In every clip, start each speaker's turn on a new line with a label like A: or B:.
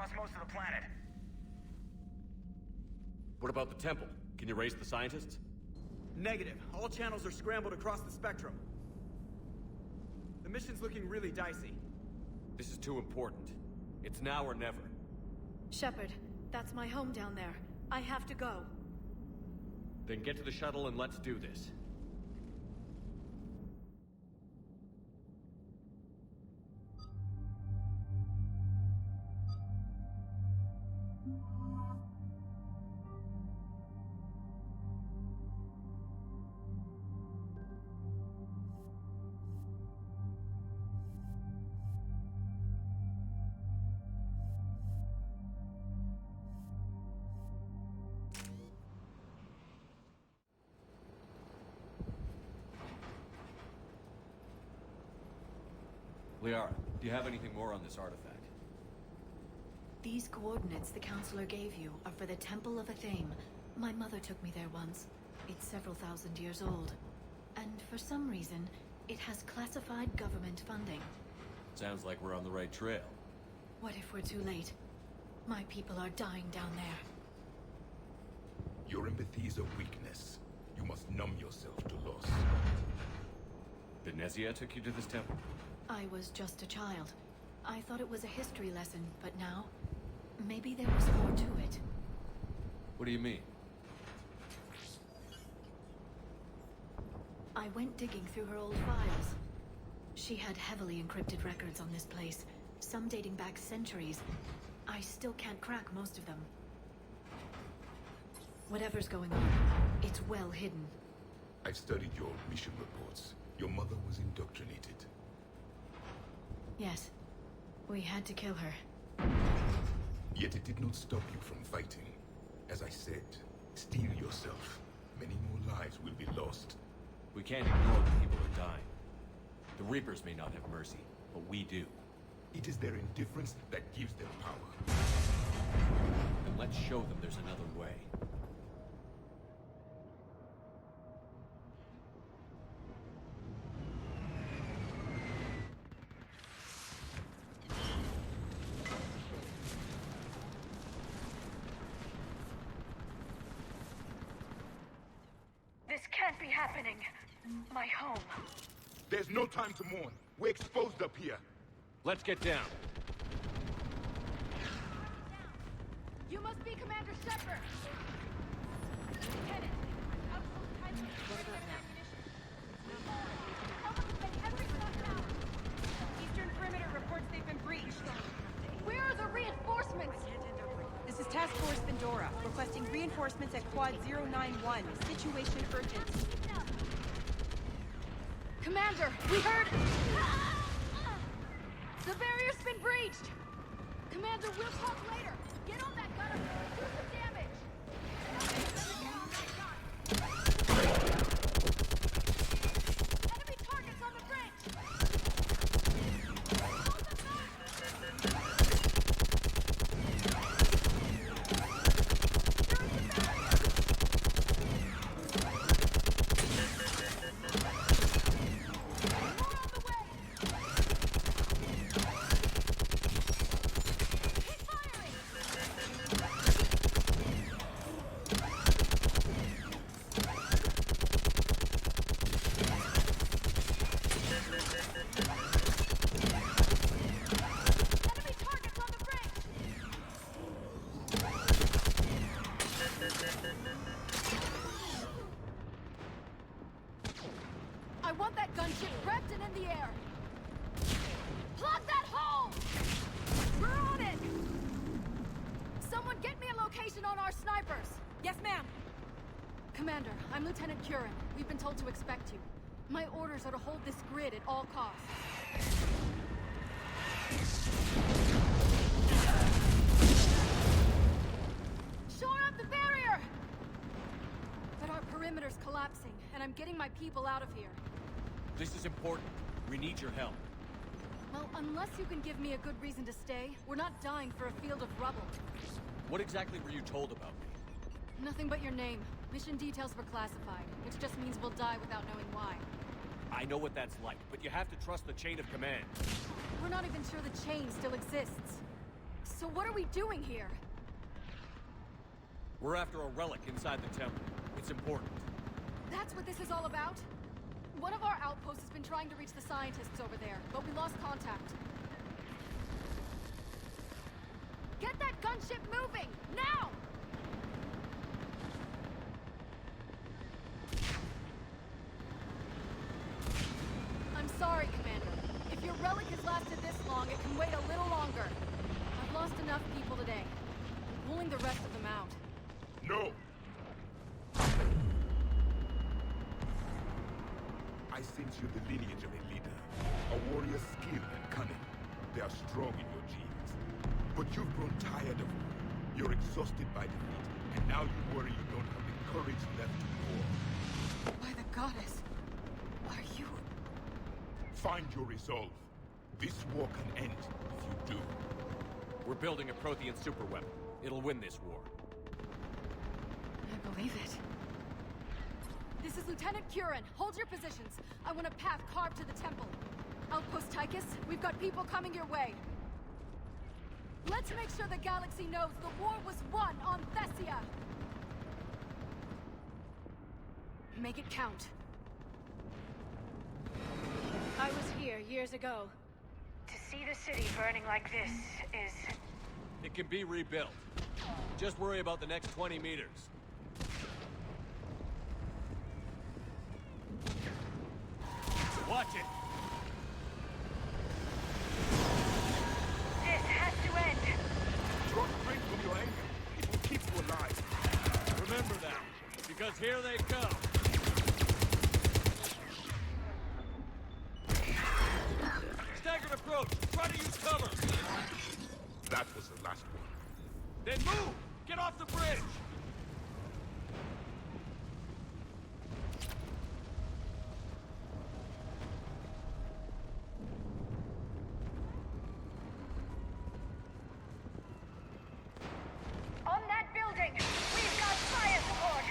A: across most of the planet.
B: What about the temple? Can you raise the scientists?
C: Negative. All channels are scrambled across the spectrum. The mission's looking really dicey.
B: This is too important. It's now or never.
D: Shepard, that's my home down there. I have to go.
B: Then get to the shuttle and let's do this. Liara, do you have anything more on this artifact?
D: These coordinates the counselor gave you are for the Temple of Athame. My mother took me there once. It's several thousand years old. And for some reason, it has classified government funding.
B: Sounds like we're on the right trail.
D: What if we're too late? My people are dying down there.
E: Your empathy is a weakness. You must numb yourself to loss.
B: Then Nezia took you to this temple?
D: I was just a child. I thought it was a history lesson, but now, maybe there was more to it.
B: What do you mean?
D: I went digging through her old files. She had heavily encrypted records on this place, some dating back centuries. I still can't crack most of them. Whatever's going on, it's well hidden.
E: I've studied your mission reports. Your mother was indoctrinated.
D: Yes. We had to kill her.
E: Yet it did not stop you from fighting. As I said, steel yourself. Many more lives will be lost.
B: We can't ignore the people are dying. The Reapers may not have mercy, but we do.
E: It is their indifference that gives them power.
B: Then let's show them there's another way.
D: This can't be happening. My home.
E: There's no time to mourn. We're exposed up here.
B: Let's get down.
D: You must be Commander Shepard! Lieutenant, what about now?
F: Eastern perimeter reports they've been breached.
D: Where are the reinforcements?
F: This is Task Force Pandora, requesting reinforcements at Quad 091. Situation urgent.
D: Commander, we heard... The barrier's been breached! Commander, we'll talk later! Get on that gunner! Do some damage! Enemy targets on the bridge! I want that gunship prepped and in the air! Plug that hole! We're on it! Someone get me a location on our snipers!
F: Yes, ma'am.
D: Commander, I'm Lieutenant Curran. We've been told to expect you. My orders are to hold this grid at all costs. Shore up the barrier! But our perimeter's collapsing, and I'm getting my people out of here.
B: This is important. We need your help.
D: Well, unless you can give me a good reason to stay, we're not dying for a field of rubble.
B: What exactly were you told about me?
D: Nothing but your name. Mission details were classified, which just means we'll die without knowing why.
B: I know what that's like, but you have to trust the chain of command.
D: We're not even sure the chain still exists.
F: So what are we doing here?
B: We're after a relic inside the temple. It's important.
F: That's what this is all about? One of our outposts has been trying to reach the scientists over there, but we lost contact. Get that gunship moving! Now! I'm sorry, Commander. If your relic has lasted this long, it can wait a little longer. I've lost enough people today. I'm pulling the rest of them out.
E: No! I sense you're the lineage of a leader. A warrior's skill and cunning. They are strong in your genes. But you've grown tired of war. You're exhausted by defeat. And now you worry you don't have the courage left to war.
F: By the goddess. Are you...
E: Find your resolve. This war can end if you do.
B: We're building a Prothean superweapon. It'll win this war.
F: I believe it. This is Lieutenant Curran. Hold your positions. I want a path carved to the temple. Outpost Tychus, we've got people coming your way. Let's make sure the galaxy knows the war was won on Thessia. Make it count.
D: I was here years ago.
A: To see the city burning like this is...
B: It can be rebuilt. Just worry about the next 20 meters. Watch it!
A: This has to end.
E: Drop drink from your anger. It will keep you alive.
B: Remember that, because here they come. Staggered approach! Try to use cover!
E: That was the last one.
B: Then move! Get off the bridge!
A: On that building, we've got fire support.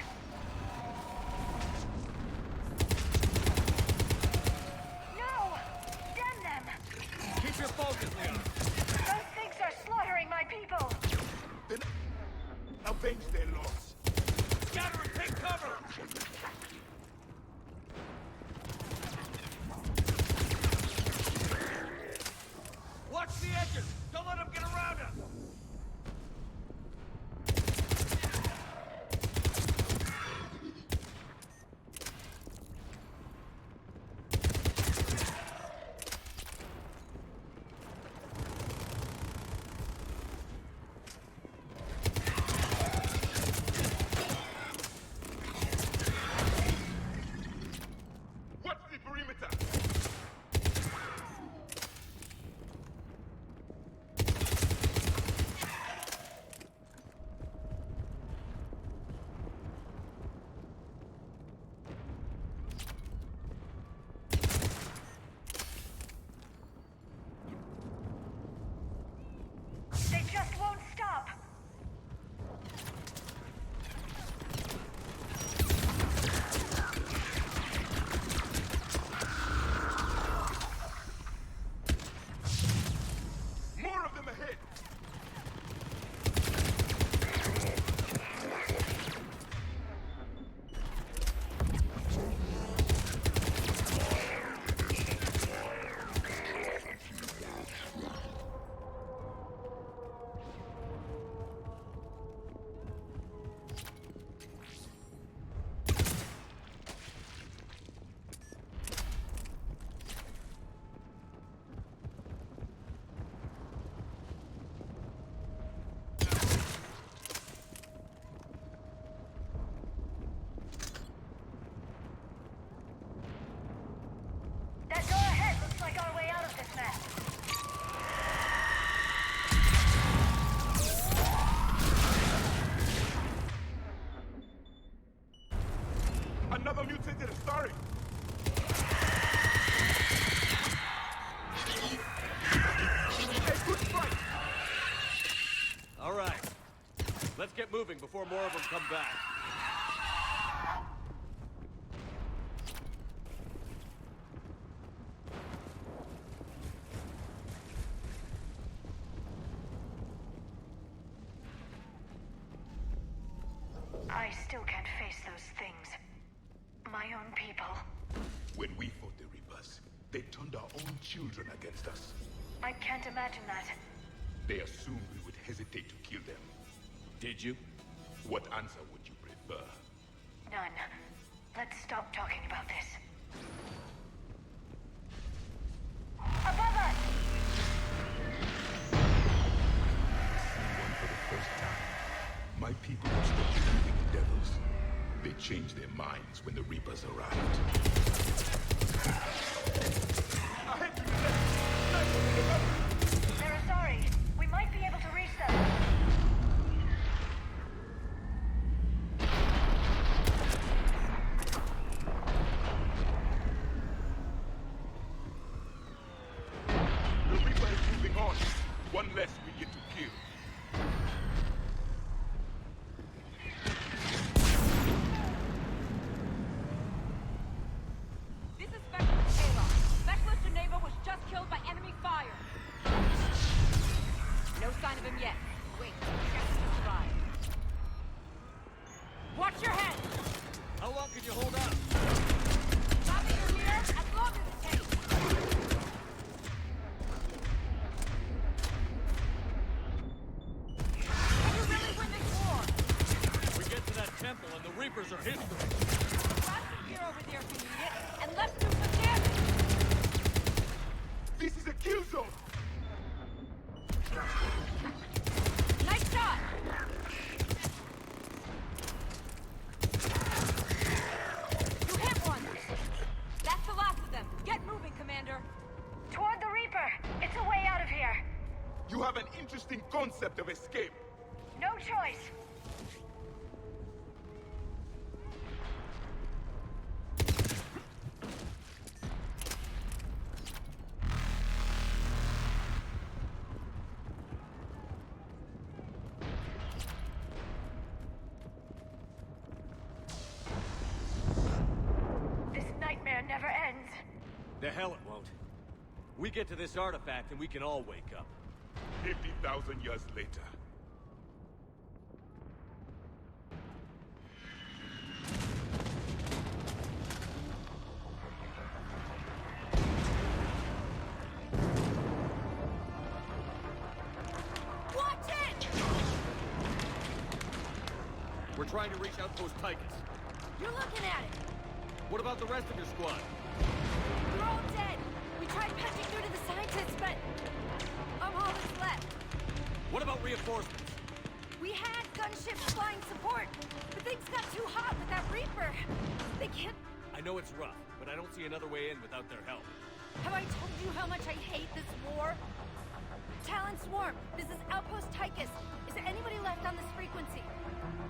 A: No! Damn them!
B: Keep your focus, Leon.
A: Those things are slaughtering my people.
E: Then avenge their loss.
B: Scatter and take cover! Watch the edges! Don't let them get around us!
E: What's the perimeter?
A: They just won't stop.
E: More of them ahead!
A: That door ahead looks like our way out of this mess.
E: Another mutated authority! Hey, good fight!
B: All right. Let's get moving before more of them come back.
A: I still can't face those things. My own people.
E: When we fought the Reapers, they turned our own children against us.
A: I can't imagine that.
E: They assumed we would hesitate to kill them.
B: Did you?
E: What answer would you prefer?
A: None. Let's stop talking about this. Above us!
E: One for the first time. My people have stopped believing in devils. They changed their minds when the Reapers arrived.
A: They're sorry. We might be able to reach them.
E: The Reaper is moving on. One less we get to kill.
F: This is Specialist Ava. Specialist Geneva was just killed by enemy fire. No sign of him yet. Wait, Jess just arrived. Watch your head!
B: How long can you hold out?
F: Not that you're here, as long as it takes. Can you really win this war?
B: We get to that temple and the Reapers are history.
F: Lots of gear over there if you need it, and let's do some damage!
E: This is a kill zone!
F: Nice shot! You hit one! That's the last of them. Get moving, Commander.
A: Toward the Reaper! It's a way out of here!
E: You have an interesting concept of escape.
A: No choice! This nightmare never ends.
B: The hell it won't. We get to this artifact and we can all wake up.
E: 50,000 years later.
F: Watch it!
B: We're trying to reach Outpost Tychus.
F: You're looking at it.
B: What about the rest of your squad?
F: They're all dead. We tried punching through to the scientists, but I'm all that's left.
B: What about reinforcements?
F: We had gunships flying support, but things got too hot with that Reaper. They can't...
B: I know it's rough, but I don't see another way in without their help.
F: Have I told you how much I hate this war? Talon Swarm, this is Outpost Tychus. Is there anybody left on this frequency?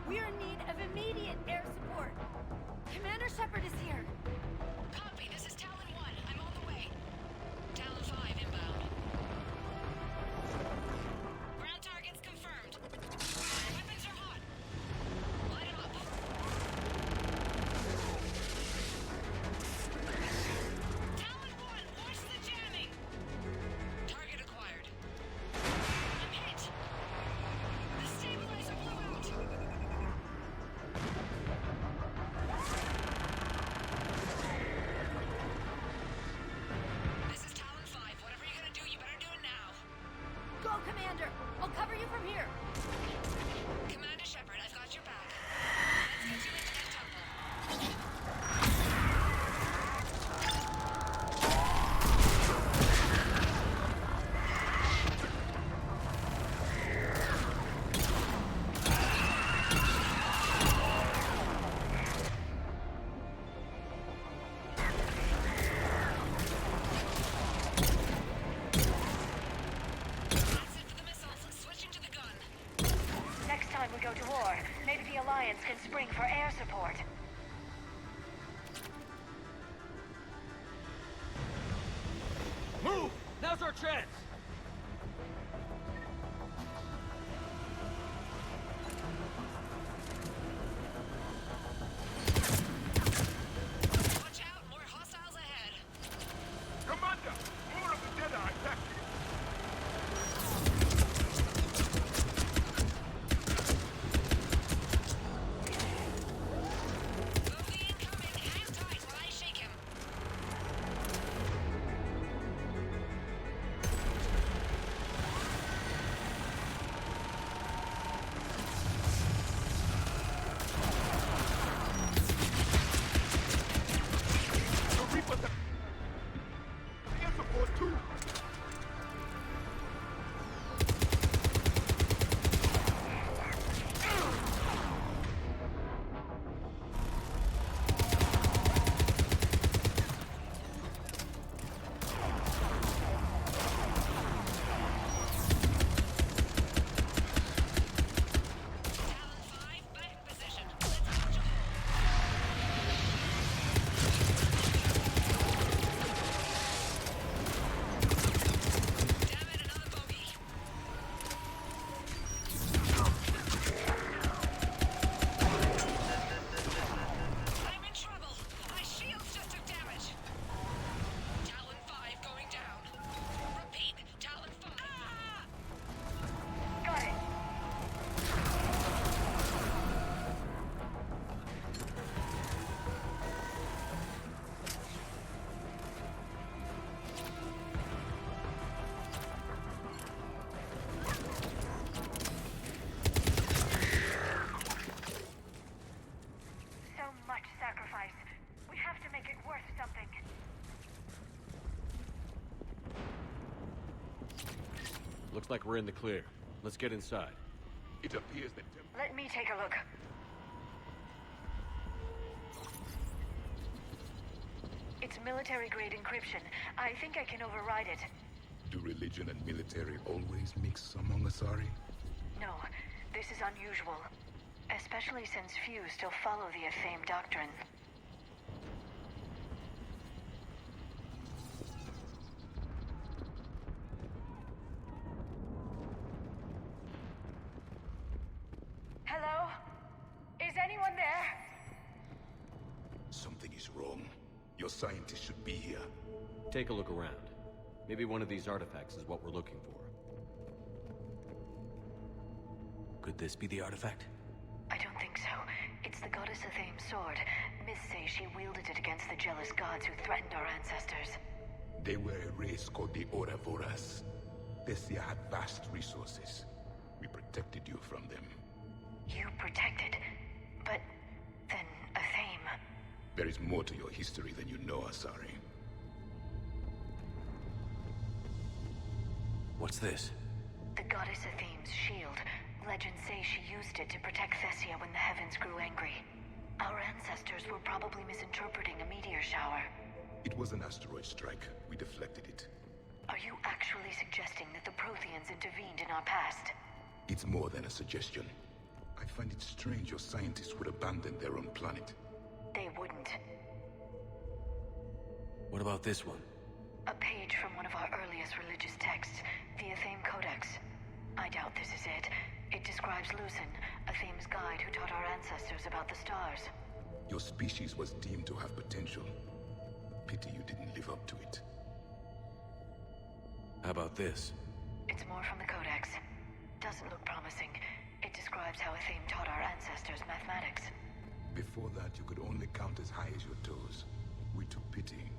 F: We are in need of immediate air support. Commander Shepard is here.
G: Copy, this is Talon 1. I'm on the way. Talon 5 inbound. Ground targets confirmed. Weapons are hot. Light 'em up. Talon 1, watch the jamming. Target acquired. I'm hit. The stabilizer blew out. This is Talon 5. Whatever you're gonna do, you better do it now.
F: Go, Commander. I'll cover you from here.
G: Commander Shepard, I've got your back. Let's get you into that temple. That's it for the missiles. Switching to the gun.
A: Next time we go to war, maybe the Alliance can spring for air support.
B: Move! Now's our chance!
G: Watch out, more hostiles ahead.
E: Commander! More of the dead are attacking!
A: much sacrifice. We have to make it worth something.
B: Looks like we're in the clear. Let's get inside.
E: It appears that
A: Let me take a look. It's military-grade encryption. I think I can override it.
E: do religion and military always mix among Asari?
A: No, this is unusual. Especially since few still follow the Athame doctrine. Hello? Is anyone there?
E: Something is wrong. Your scientists should be here.
B: Take a look around. Maybe one of these artifacts is what we're looking for. Could this be the artifact?
A: I don't think so. It's the goddess Athame's sword. Myths say she wielded it against the jealous gods who threatened our ancestors.
E: They were a race called the Oravoras. Thessia had vast resources. We protected you from them.
A: You protected? But then Athame...
E: There is more to your history than you know, Asari.
B: What's this?
A: The goddess Athame's shield. Legends say she used it to protect Thessia when the heavens grew angry. Our ancestors were probably misinterpreting a meteor shower.
E: It was an asteroid strike. We deflected it.
A: Are you actually suggesting that the Protheans intervened in our past?
E: It's more than a suggestion. I find it strange your scientists would abandon their own planet.
A: They wouldn't.
B: What about this one?
A: A page from one of our earliest religious texts, the Athame Codex. I doubt this is it. It describes Lucen, Athame's guide who taught our ancestors about the stars.
E: Your species was deemed to have potential. Pity you didn't live up to it.
B: How about this?
A: It's more from the Codex. Doesn't look promising. It describes how Athame taught our ancestors mathematics.
E: Before that, you could only count as high as your toes. We took pity.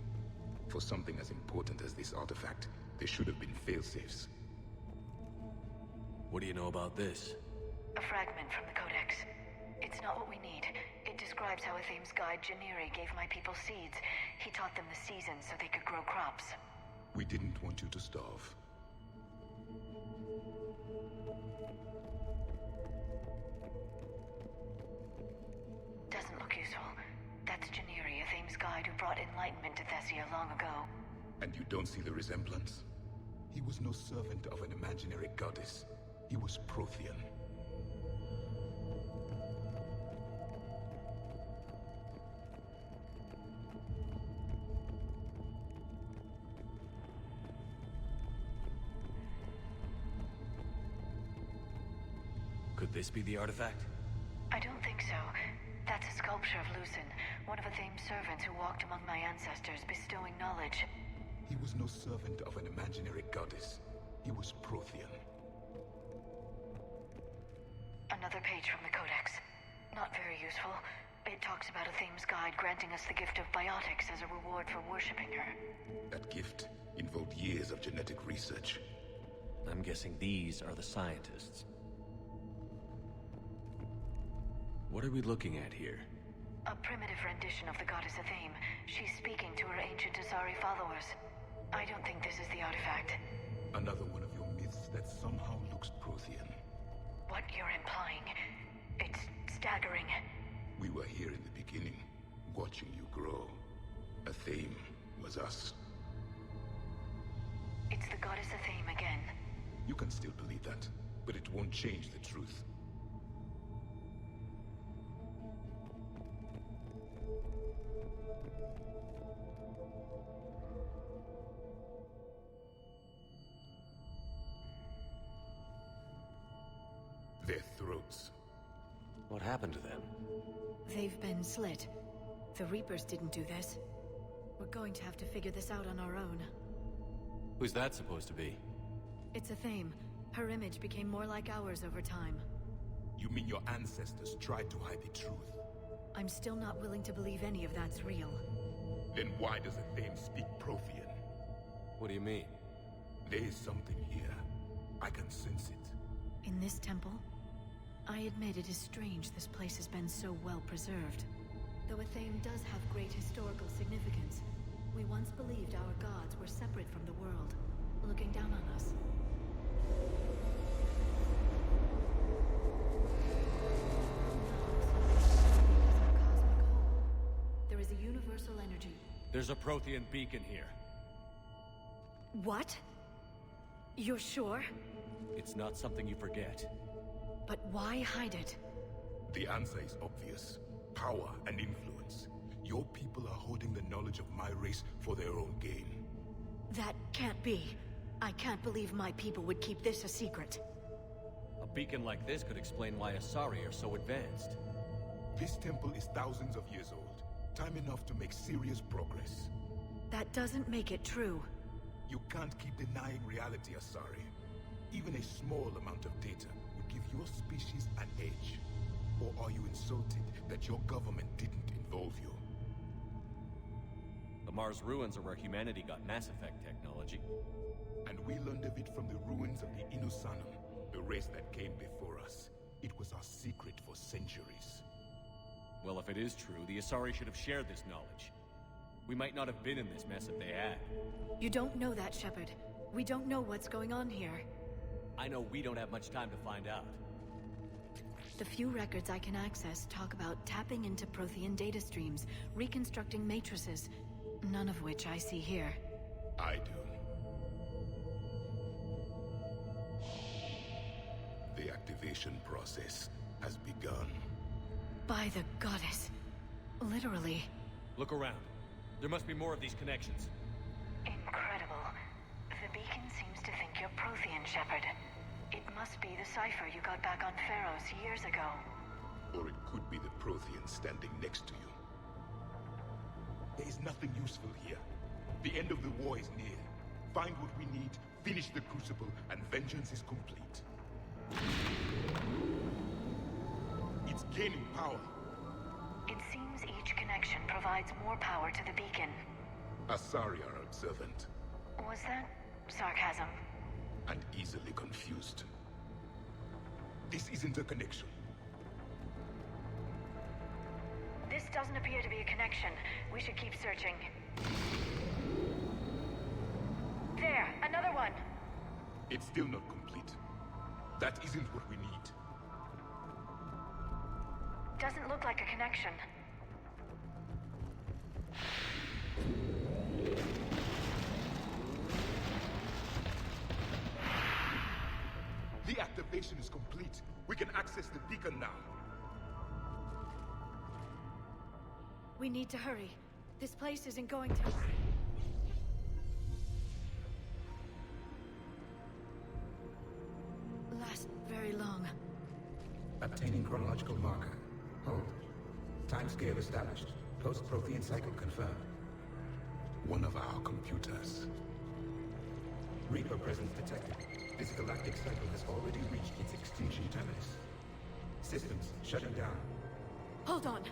E: For something as important as this artifact, there should have been failsafes.
B: What do you know about this?
A: A fragment from the Codex. It's not what we need. It describes how Athame's guide Janiri gave my people seeds. He taught them the seasons so they could grow crops.
E: We didn't want you to starve.
A: Doesn't look useful. That's Janiri, Athame's guide who brought enlightenment to Thessia long ago.
E: And you don't see the resemblance? He was no servant of an imaginary goddess. He was Prothean.
B: Could this be the artifact?
A: I don't think so. That's a sculpture of Lucen, one of Athame's servants who walked among my ancestors, bestowing knowledge.
E: He was no servant of an imaginary goddess. He was Prothean.
A: Another page from the Codex. Not very useful. It talks about Athame's guide granting us the gift of biotics as a reward for worshipping her.
E: That gift involved years of genetic research.
B: I'm guessing these are the scientists. What are we looking at here?
A: A primitive rendition of the goddess Athame. She's speaking to her ancient Asari followers. I don't think this is the artifact.
E: Another one of your myths that somehow looks Prothean.
A: What you're implying, it's staggering.
E: We were here in the beginning, watching you grow. Athame was us.
A: It's the goddess Athame again.
E: You can still believe that, but it won't change the truth. Their throats.
B: What happened to them?
D: They've been slit. The Reapers didn't do this. We're going to have to figure this out on our own.
B: Who's that supposed to be?
D: It's Athame. Her image became more like ours over time.
E: You mean your ancestors tried to hide the truth?
D: I'm still not willing to believe any of that's real.
E: Then why does Athame speak Prothean?
B: What do you mean?
E: There is something here. I can sense it.
D: In this temple? I admit it is strange this place has been so well preserved. Though a theme does have great historical significance, we once believed our gods were separate from the world, looking down on us. There is a universal energy.
B: There's a Prothean beacon here.
D: What? You're sure?
B: It's not something you forget.
D: But why hide it?
E: The answer is obvious. Power and influence. Your people are holding the knowledge of my race for their own gain.
D: That can't be. I can't believe my people would keep this a secret.
B: A beacon like this could explain why Asari are so advanced.
E: This temple is thousands of years old. Time enough to make serious progress.
D: That doesn't make it true.
E: You can't keep denying reality, Asari. Even a small amount of data would give your species an edge. Or are you insulted that your government didn't involve you?
B: The Mars ruins are where humanity got Mass Effect technology.
E: And we learned of it from the ruins of the Inusanum, the race that came before us. It was our secret for centuries.
B: Well, if it is true, the Asari should have shared this knowledge. We might not have been in this mess if they had.
D: You don't know that, Shepard. We don't know what's going on here.
B: I know we don't have much time to find out.
D: The few records I can access talk about tapping into Prothean data streams, reconstructing matrices, none of which I see here.
E: I do. The activation process has begun.
D: By the goddess. Literally.
B: Look around. There must be more of these connections.
A: Incredible. The beacon seems to think you're Prothean, Shepard. It must be the cipher you got back on Pharaohs years ago.
E: Or it could be the Prothean standing next to you. There is nothing useful here. The end of the war is near. Find what we need, finish the Crucible, and vengeance is complete. It's gaining power.
A: It seems each connection provides more power to the beacon.
E: Asari are observant.
A: Was that sarcasm?
E: And easily confused. This isn't a connection.
A: This doesn't appear to be a connection. We should keep searching. There, another one.
E: It's still not complete. That isn't what we need.
A: Doesn't look like a connection.
E: The activation is complete. We can access the beacon now.
D: We need to hurry. This place isn't going to... last very long.
H: Obtaining chronological marker. Hold. Timescale established. Post-Prothean cycle confirmed.
E: One of our computers.
H: Reaper presence detected. This galactic cycle has already reached its extinction terminus. Systems shutting down.
D: Hold on.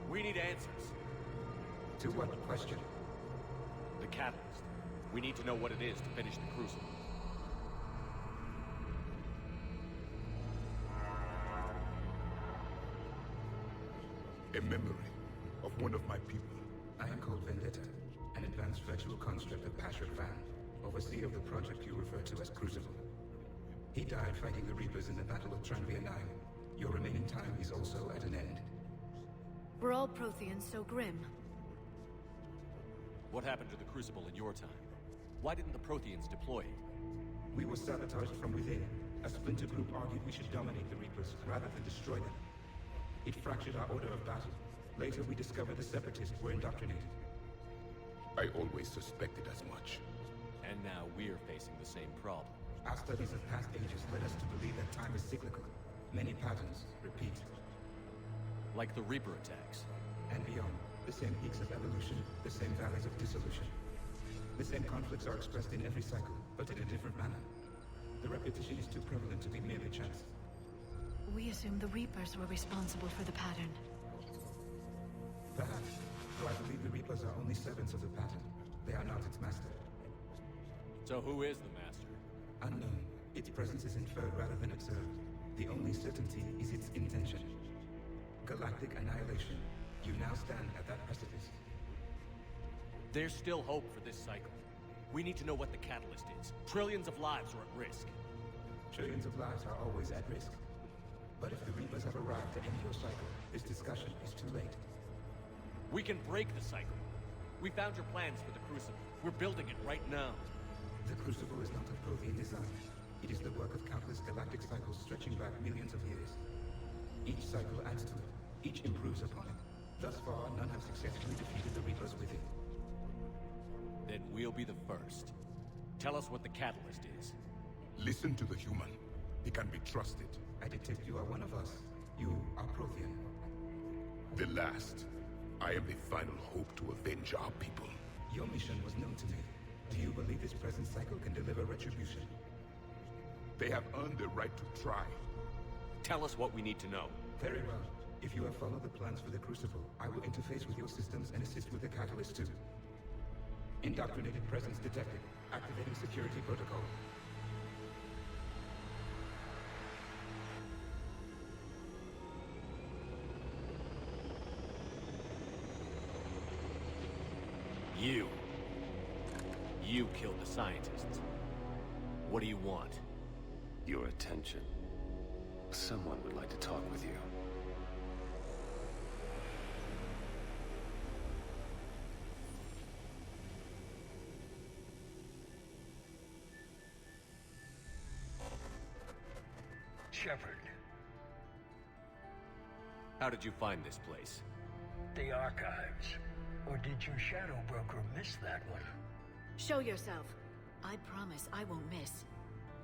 B: We need answers.
H: To what question?
B: The catalyst. We need to know what it is to finish the Crucible.
E: A memory of one of my people.
H: I am called Vendetta, an advanced virtual construct of Pasher Van, overseer of the project you refer to as Crucible. He died fighting the Reapers in the Battle of Tranvia 9. Your remaining time is also at an end.
D: Were all Protheans so grim?
B: What happened to the Crucible in your time? Why didn't the Protheans deploy it?
H: We were sabotaged from within. A splinter group argued we should dominate the Reapers rather than destroy them. It fractured our order of battle. Later, we discovered the Separatists were indoctrinated.
E: I always suspected as much.
B: And now we're facing the same problem.
H: Our studies of past ages led us to believe that time is cyclical. Many patterns repeat.
B: Like the Reaper attacks.
H: And beyond, the same peaks of evolution, the same valleys of dissolution. The same conflicts are expressed in every cycle, but in a different manner. The repetition is too prevalent to be merely chance.
D: We assumed the Reapers were responsible for the pattern.
H: Perhaps, though I believe the Reapers are only servants of the pattern. They are not its master.
B: So who is the master?
H: Unknown. Its presence is inferred rather than observed. The only certainty is its intention. Galactic annihilation, You now stand at that precipice.
B: There's still hope for this cycle. We need to know what the catalyst is. Trillions of lives are at risk.
H: Trillions of lives are always at risk. But if the Reapers have arrived to end your cycle, this discussion is too late.
B: We can break the cycle. We found your plans for the Crucible. We're building it right now.
H: The Crucible is not of Prothean design. It is the work of countless galactic cycles stretching back millions of years. Each cycle adds to it. Each improves upon it. Thus far, none have successfully defeated the Reapers with it.
B: Then we'll be the first. Tell us what the catalyst is.
E: Listen to the human. He can be trusted.
H: I detect you are one of us. You are Prothean.
E: The last. I am the final hope to avenge our people.
H: Your mission was known to me. Do you believe this present cycle can deliver retribution?
E: They have earned the right to try.
B: Tell us what we need to know.
H: Very well. If you have followed the plans for the Crucible, I will interface with your systems and assist with the catalyst too. Indoctrinated presence detected. Activating security protocol.
B: You killed the scientists. What do you want?
I: Your attention. Someone would like to talk with you.
J: Shepard.
B: How did you find this place?
J: The archives. Or did your shadow broker miss that one?
D: Show yourself. I promise I won't miss.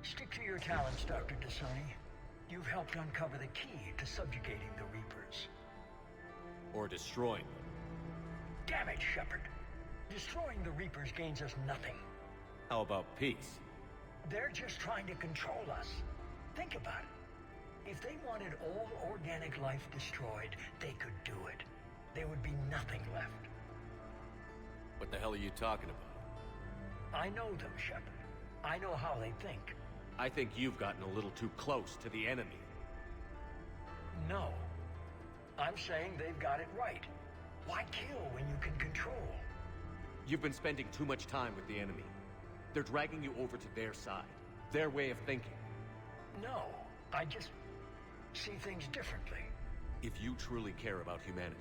J: Stick to your talents, Dr. Dasani. You've helped uncover the key to subjugating the Reapers.
B: Or destroying them?
J: Damn it, Shepard. Destroying the Reapers gains us nothing.
B: How about peace?
J: They're just trying to control us. Think about it. If they wanted all organic life destroyed, they could do it. There would be nothing left.
B: What the hell are you talking about?
J: I know them, Shepard. I know how they think.
B: I think you've gotten a little too close to the enemy.
J: No. I'm saying they've got it right. Why kill when you can control?
B: You've been spending too much time with the enemy. They're dragging you over to their side. Their way of thinking.
J: No. I just see things differently.
B: If you truly care about humanity,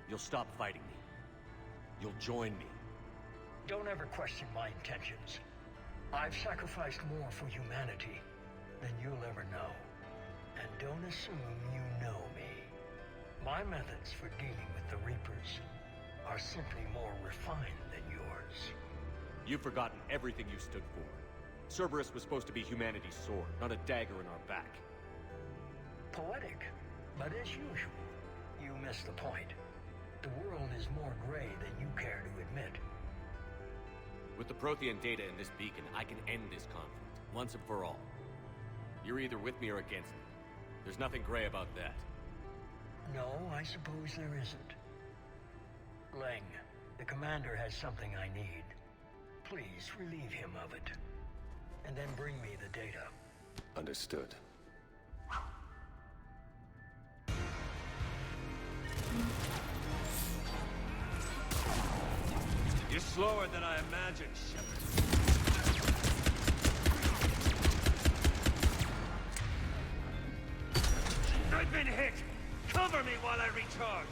B: you'll stop fighting me. You'll join me.
J: Don't ever question my intentions. I've sacrificed more for humanity than you'll ever know. And don't assume you know me. My methods for dealing with the Reapers are simply more refined than yours.
B: You've forgotten everything you stood for. Cerberus was supposed to be humanity's sword, not a dagger in our back.
J: Poetic, but as usual, you missed the point. The world is more gray than you care to admit.
B: With the Prothean data in this beacon, I can end this conflict, once and for all. You're either with me or against me. There's nothing gray about that.
J: No, I suppose there isn't. Leng, the commander has something I need. Please relieve him of it. And then bring me the data.
I: Understood.
K: You're slower than I imagined, Shepard. I've been hit! Cover me while I recharge!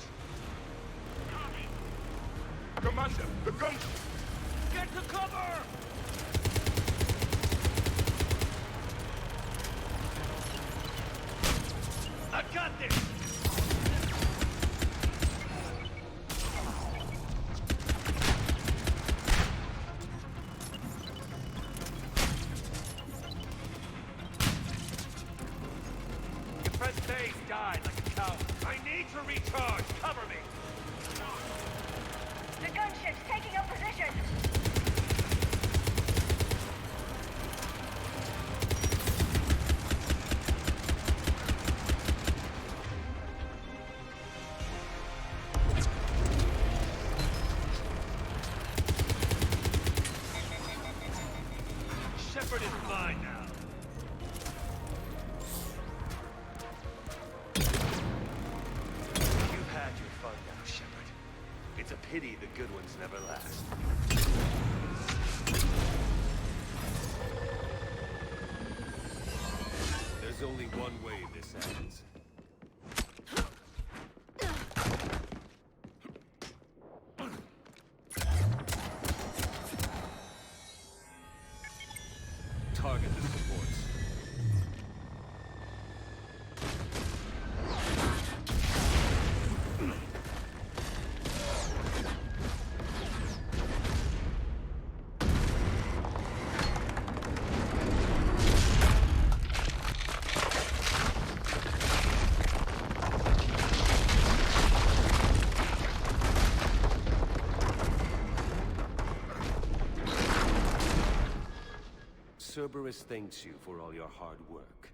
E: Commander, the guns!
K: Get to cover! I've got this! Died like a cow. I need to recharge. Cover me.
A: The gunship's taking up position.
K: Shepard is mine now. You've had your fun now, Shepard. It's a pity the good ones never last. There's only one way this ends. Target the supports. Cerberus thanks you for all your hard work.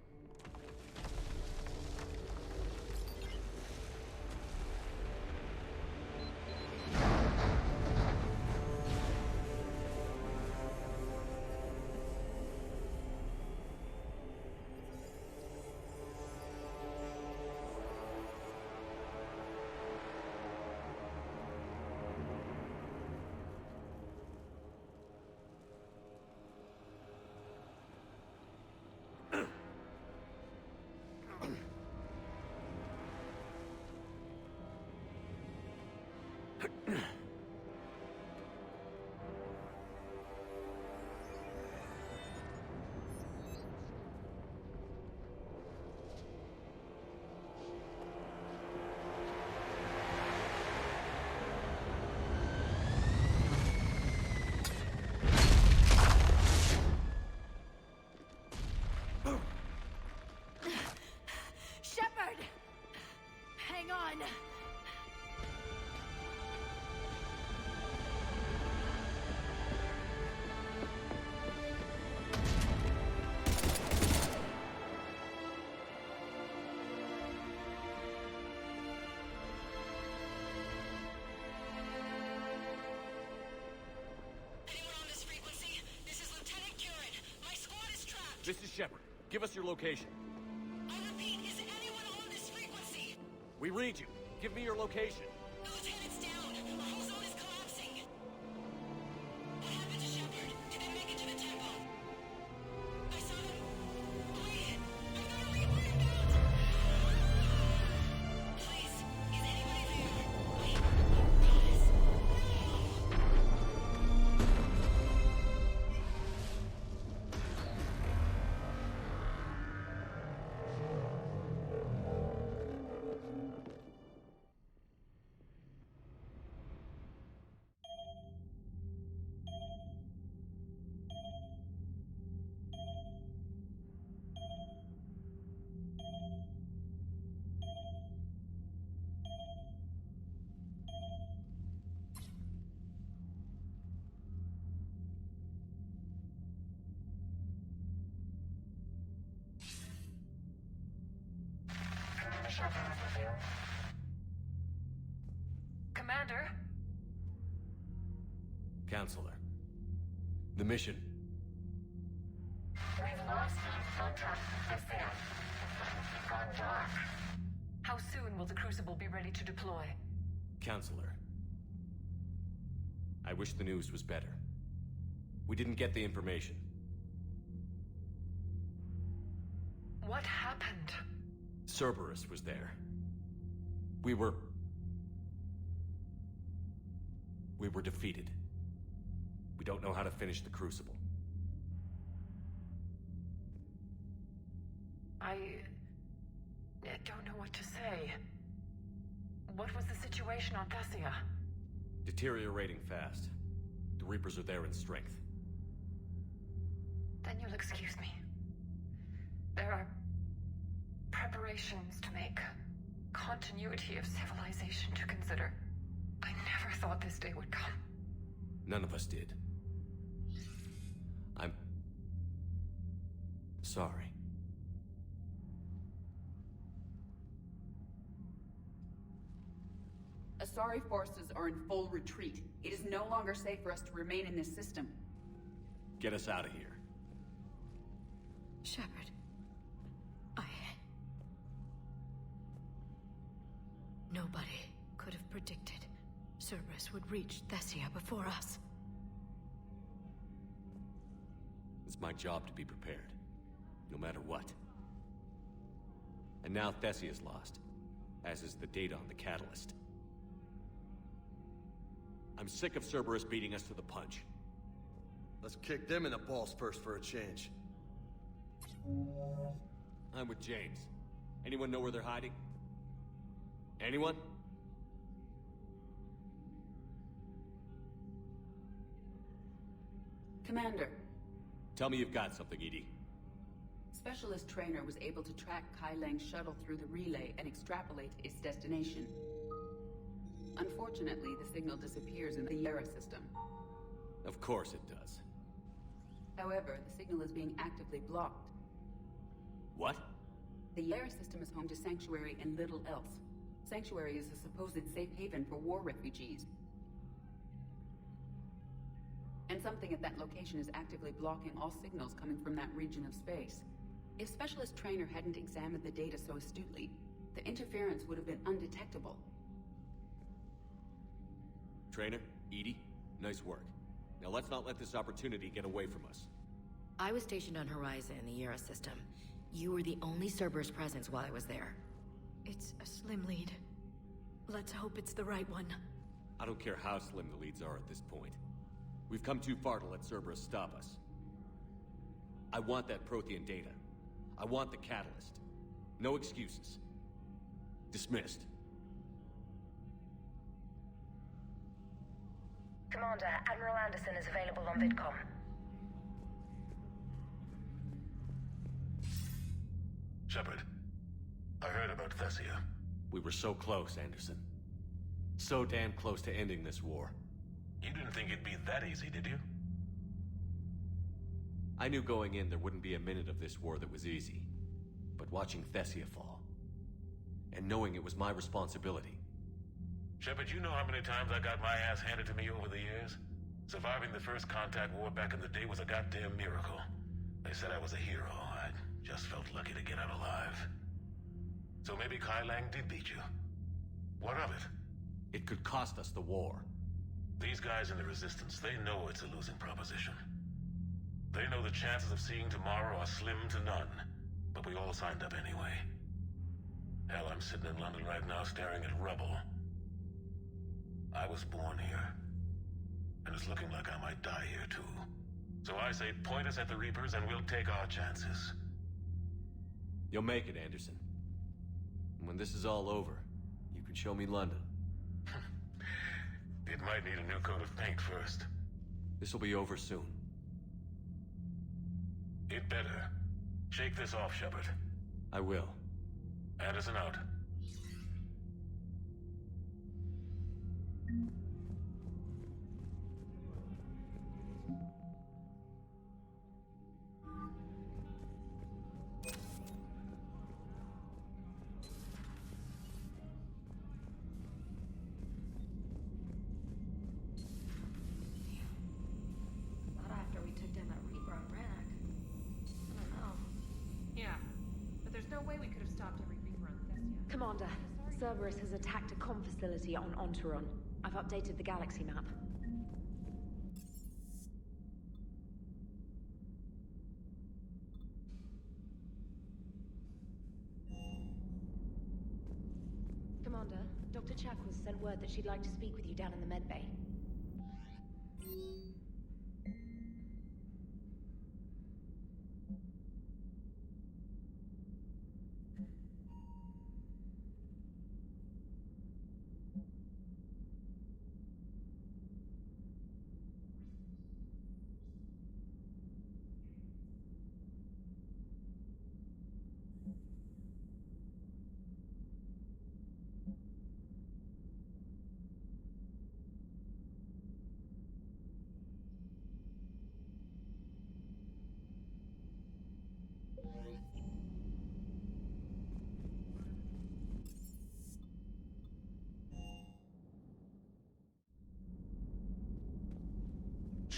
B: This is Shepard. Give us your location.
G: I repeat, is anyone on this frequency?
B: We read you. Give me your location.
G: The lieutenant's down. Our whole zone is collapsing. What happened to Shepard? Did they make it to the temple? I saw them. Wait, I've got to reload him down. Please, is anybody there? Wait, guys.
F: Commander?
B: Counselor. The mission.
A: We've lost contact with the It's gone dark.
F: How soon will the Crucible be ready to deploy?
B: Counselor. I wish the news was better. We didn't get the information.
F: What happened?
B: Cerberus was there. We were defeated. We don't know how to finish the Crucible.
F: I don't know what to say. What was the situation on Thessia?
B: Deteriorating fast. The Reapers are there in strength.
F: Then you'll excuse me. There are preparations to make. Continuity of civilization to consider. I never thought this day would come.
B: None of us did. I'm sorry.
L: Asari forces are in full retreat. It is no longer safe for us to remain in this system.
B: Get us out of here.
D: Shepard. Nobody could have predicted Cerberus would reach Thessia before us.
B: It's my job to be prepared, no matter what. And now Thessia's lost, as is the data on the catalyst. I'm sick of Cerberus beating us to the punch.
M: Let's kick them in the balls first for a change.
B: I'm with James. Anyone know where they're hiding? Anyone?
L: Commander.
B: Tell me you've got something, Edie.
L: Specialist trainer was able to track Kai Lang's shuttle through the relay and extrapolate its destination. Unfortunately, the signal disappears in the Yara system.
B: Of course it does.
L: However, the signal is being actively blocked.
B: What?
L: The Yara system is home to Sanctuary and little else. Sanctuary is a supposed safe haven for war refugees. And something at that location is actively blocking all signals coming from that region of space. If Specialist Trainer hadn't examined the data so astutely, the interference would have been undetectable.
B: Trainer, Edie, nice work. Now let's not let this opportunity get away from us.
N: I was stationed on Horizon in the Yara system. You were the only Cerberus presence while I was there.
D: It's a slim lead. Let's hope it's the right one.
B: I don't care how slim the leads are at this point. We've come too far to let Cerberus stop us. I want that Prothean data. I want the catalyst. No excuses. Dismissed.
O: Commander, Admiral Anderson is available on VidCom.
P: Shepard, I heard about Thessia.
B: We were so close, Anderson. So damn close to ending this war.
P: You didn't think it'd be that easy, did you?
B: I knew going in there wouldn't be a minute of this war that was easy. But watching Thessia fall, and knowing it was my responsibility.
P: Shepard, you know how many times I got my ass handed to me over the years? Surviving the first contact war back in the day was a goddamn miracle. They said I was a hero. I just felt lucky to get out alive. So maybe Kai Lang did beat you. What of it?
B: It could cost us the war.
P: These guys in the Resistance, they know it's a losing proposition. They know the chances of seeing tomorrow are slim to none. But we all signed up anyway. Hell, I'm sitting in London right now staring at rubble. I was born here. And it's looking like I might die here too. So I say point us at the Reapers and we'll take our chances.
B: You'll make it, Anderson. And when this is all over, you can show me London.
P: It might need a new coat of paint first.
B: This will be over soon.
P: It better. Shake this off, Shepard.
B: I will.
P: Anderson out.
O: Commander, Cerberus has attacked a comm facility on Ontaron. I've updated the galaxy map. Commander, Dr. Chakwas sent word that she'd like to speak with you down in the medbay.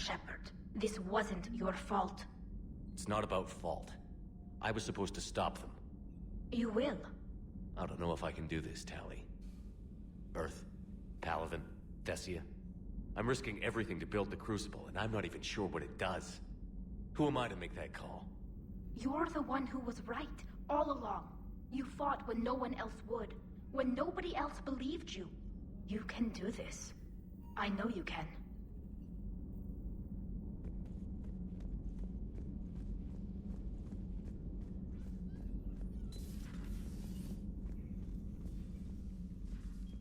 A: Shepard, this wasn't your fault.
B: It's not about fault. I was supposed to stop them.
A: You will.
B: I don't know if I can do this, Tally. Earth, Paladin, Thessia, I'm risking everything to build the Crucible, and I'm not even sure what it does. Who am I to make that call?
Q: You're the one who was right, all along. You fought when no one else would, when nobody else believed you. You can do this. I know you can.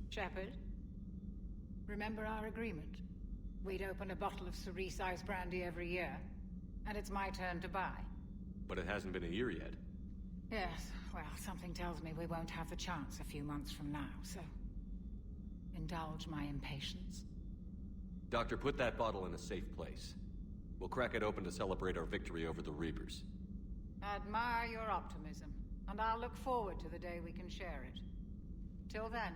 R: Shepard, remember our agreement? We'd open a bottle of cerise-sized brandy every year, and it's my turn to buy.
B: But it hasn't been a year yet.
R: Yes, well, something tells me we won't have the chance a few months from now, so... indulge my impatience.
B: Doctor, put that bottle in a safe place. We'll crack it open to celebrate our victory over the Reapers.
R: Admire your optimism, and I'll look forward to the day we can share it. Till then...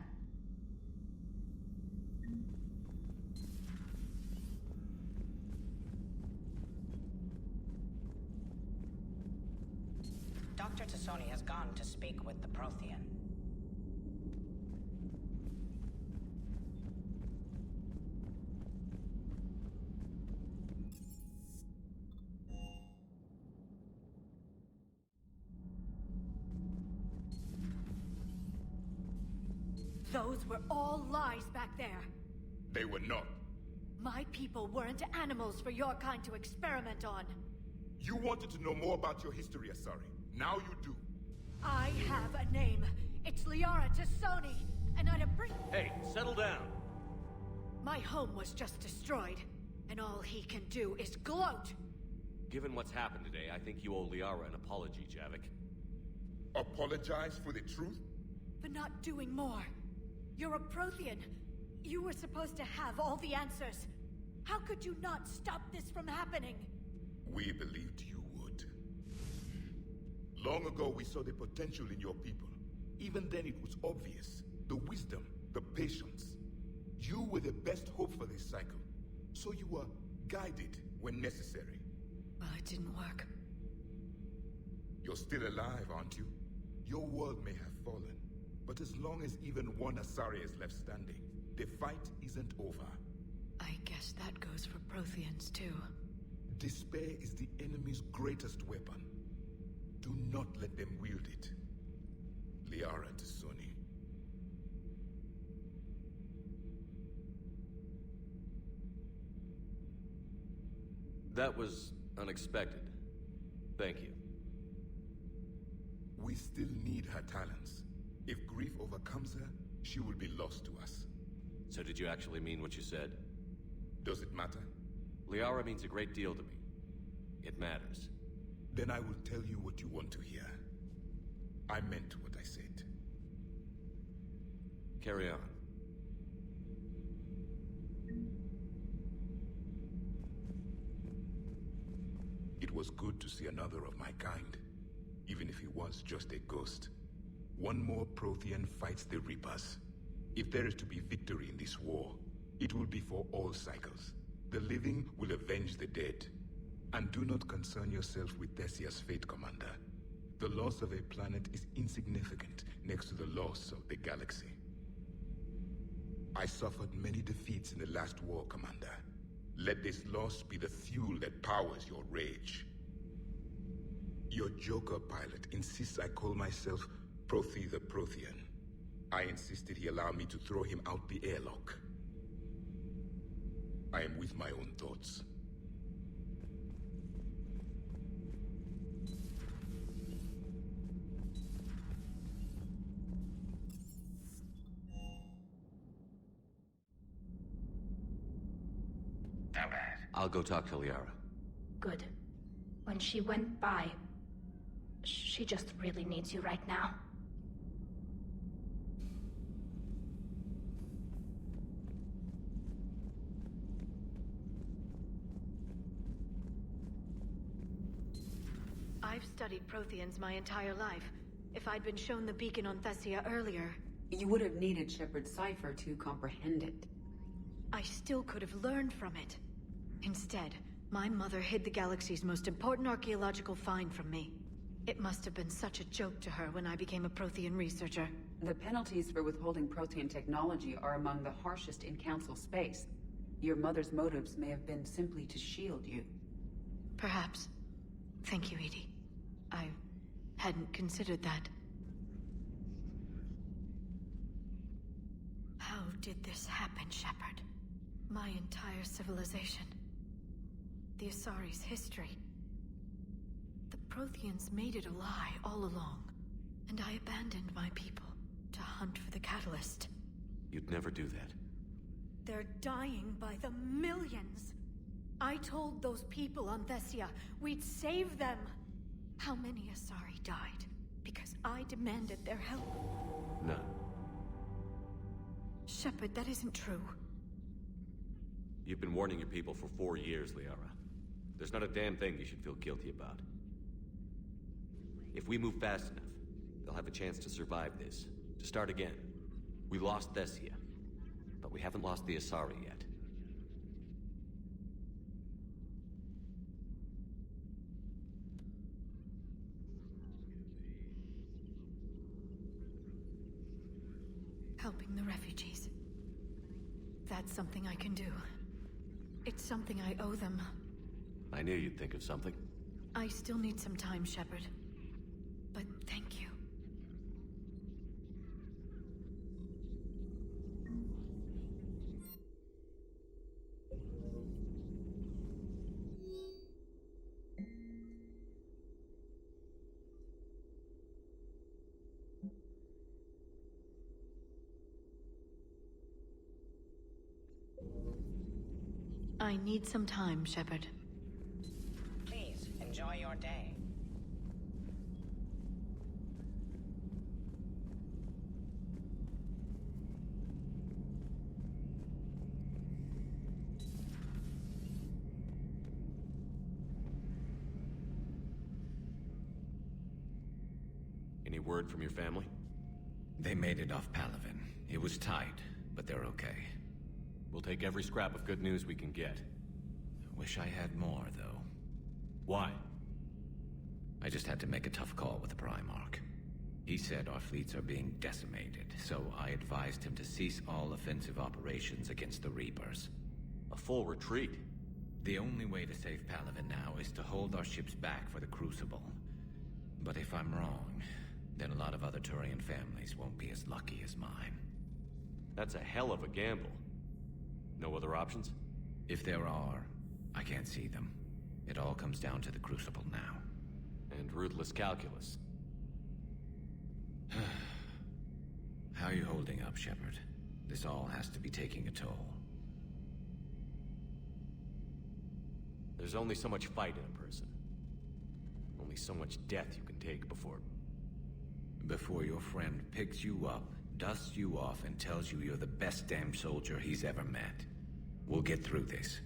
S: Dr. Tassoni has gone to speak with the Prothean.
D: Those were all lies back there.
E: They were not.
D: My people weren't animals for your kind to experiment on.
E: You wanted to know more about your history, Asari. Now you do.
D: I have a name. It's Liara Tassoni, and I'd bring...
B: Hey, settle down.
D: My home was just destroyed, and all he can do is gloat.
B: Given what's happened today, I think you owe Liara an apology, Javik.
E: Apologize for the truth?
D: For not doing more. You're a Prothean. You were supposed to have all the answers. How could you not stop this from happening?
E: We believed you would. Long ago, we saw the potential in your people. Even then, it was obvious. The wisdom, the patience. You were the best hope for this cycle. So you were guided when necessary.
D: Well, it didn't work.
E: You're still alive, aren't you? Your world may have fallen. But as long as even one Asari is left standing, the fight isn't over.
D: I guess that goes for Protheans, too.
E: Despair is the enemy's greatest weapon. Do not let them wield it. Liara Tassoni.
B: That was unexpected. Thank you.
E: We still need her talents. If grief overcomes her, she will be lost to us.
B: So did you actually mean what you said?
E: Does it matter?
B: Liara means a great deal to me. It matters.
E: Then I will tell you what you want to hear. I meant what I said.
B: Carry on.
E: It was good to see another of my kind, even if he was just a ghost. One more Prothean fights the Reapers. If there is to be victory in this war, it will be for all cycles. The living will avenge the dead. And do not concern yourself with Thessia's fate, Commander. The loss of a planet is insignificant next to the loss of the galaxy. I suffered many defeats in the last war, Commander. Let this loss be the fuel that powers your rage. Your Joker pilot insists I call myself Prothe the Prothean. I insisted he allow me to throw him out the airlock. I am with my own thoughts.
S: How bad?
B: I'll go talk to Liara.
Q: Good. When she went by, she just really needs you right now.
D: I've studied Protheans my entire life. If I'd been shown the beacon on Thessia earlier...
L: You would have needed Shepard's cipher to comprehend it.
D: I still could have learned from it. Instead, my mother hid the galaxy's most important archaeological find from me. It must have been such a joke to her when I became a Prothean researcher.
L: The penalties for withholding Prothean technology are among the harshest in Council space. Your mother's motives may have been simply to shield you.
D: Perhaps. Thank you, Edie. I hadn't considered that. How did this happen, Shepard? My entire civilization. The Asari's history. The Protheans made it a lie all along, and I abandoned my people to hunt for the catalyst.
B: You'd never do that.
D: They're dying by the millions. I told those people on Thessia we'd save them. How many Asari died because I demanded their help?
B: None.
D: Shepard, that isn't true.
B: You've been warning your people for 4 years, Liara. There's not a damn thing you should feel guilty about. If we move fast enough, they'll have a chance to survive this, to start again. We lost Thessia, but we haven't lost the Asari yet.
D: Helping the refugees. That's something I can do. It's something I owe them.
B: I knew you'd think of something.
D: I still need some time, Shepard. But thank you. I need some time, Shepard.
S: Please, enjoy your day.
B: Any word from your family?
T: They made it off Palaven. It was tight, but they're okay.
B: We'll take every scrap of good news we can get.
T: Wish I had more, though.
B: Why?
T: I just had to make a tough call with the Primarch. He said our fleets are being decimated, so I advised him to cease all offensive operations against the Reapers.
B: A full retreat?
T: The only way to save Palaven now is to hold our ships back for the Crucible. But if I'm wrong, then a lot of other Turian families won't be as lucky as mine.
B: That's a hell of a gamble. No other options?
T: If there are, I can't see them. It all comes down to the Crucible now.
B: And ruthless calculus.
T: How are you holding up, Shepard? This all has to be taking a toll.
B: There's only so much fight in a person. Only so much death you can take before...
T: Before your friend picks you up, dusts you off, and tells you you're the best damn soldier he's ever met. We'll get through this.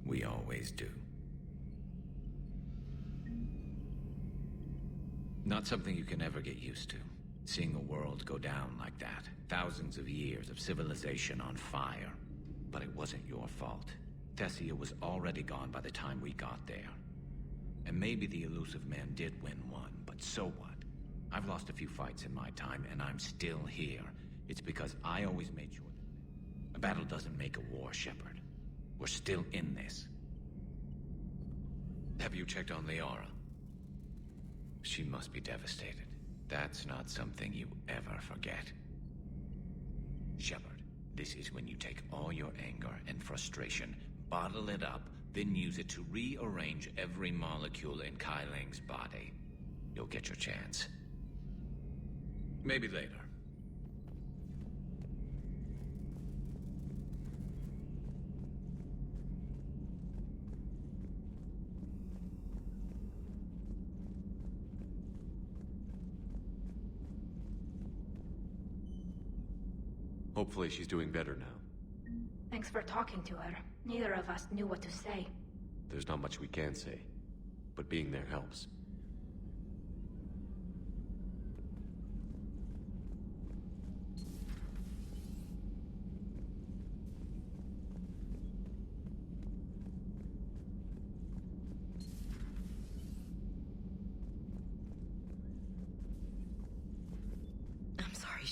T: We always do. Not something you can ever get used to. Seeing a world go down like that. Thousands of years of civilization on fire. But it wasn't your fault. Thessia was already gone by the time we got there. And maybe the elusive man did win one, but so what? I've lost a few fights in my time, and I'm still here. It's because I always made sure that a battle doesn't make a war, Shepard. We're still in this. Have you checked on Liara? She must be devastated. That's not something you ever forget. Shepard, this is when you take all your anger and frustration, bottle it up, then use it to rearrange every molecule in Kai Ling's body. You'll get your chance. Maybe later.
B: Hopefully she's doing better now.
Q: Thanks for talking to her. Neither of us knew what to say.
B: There's not much we can say, but being there helps.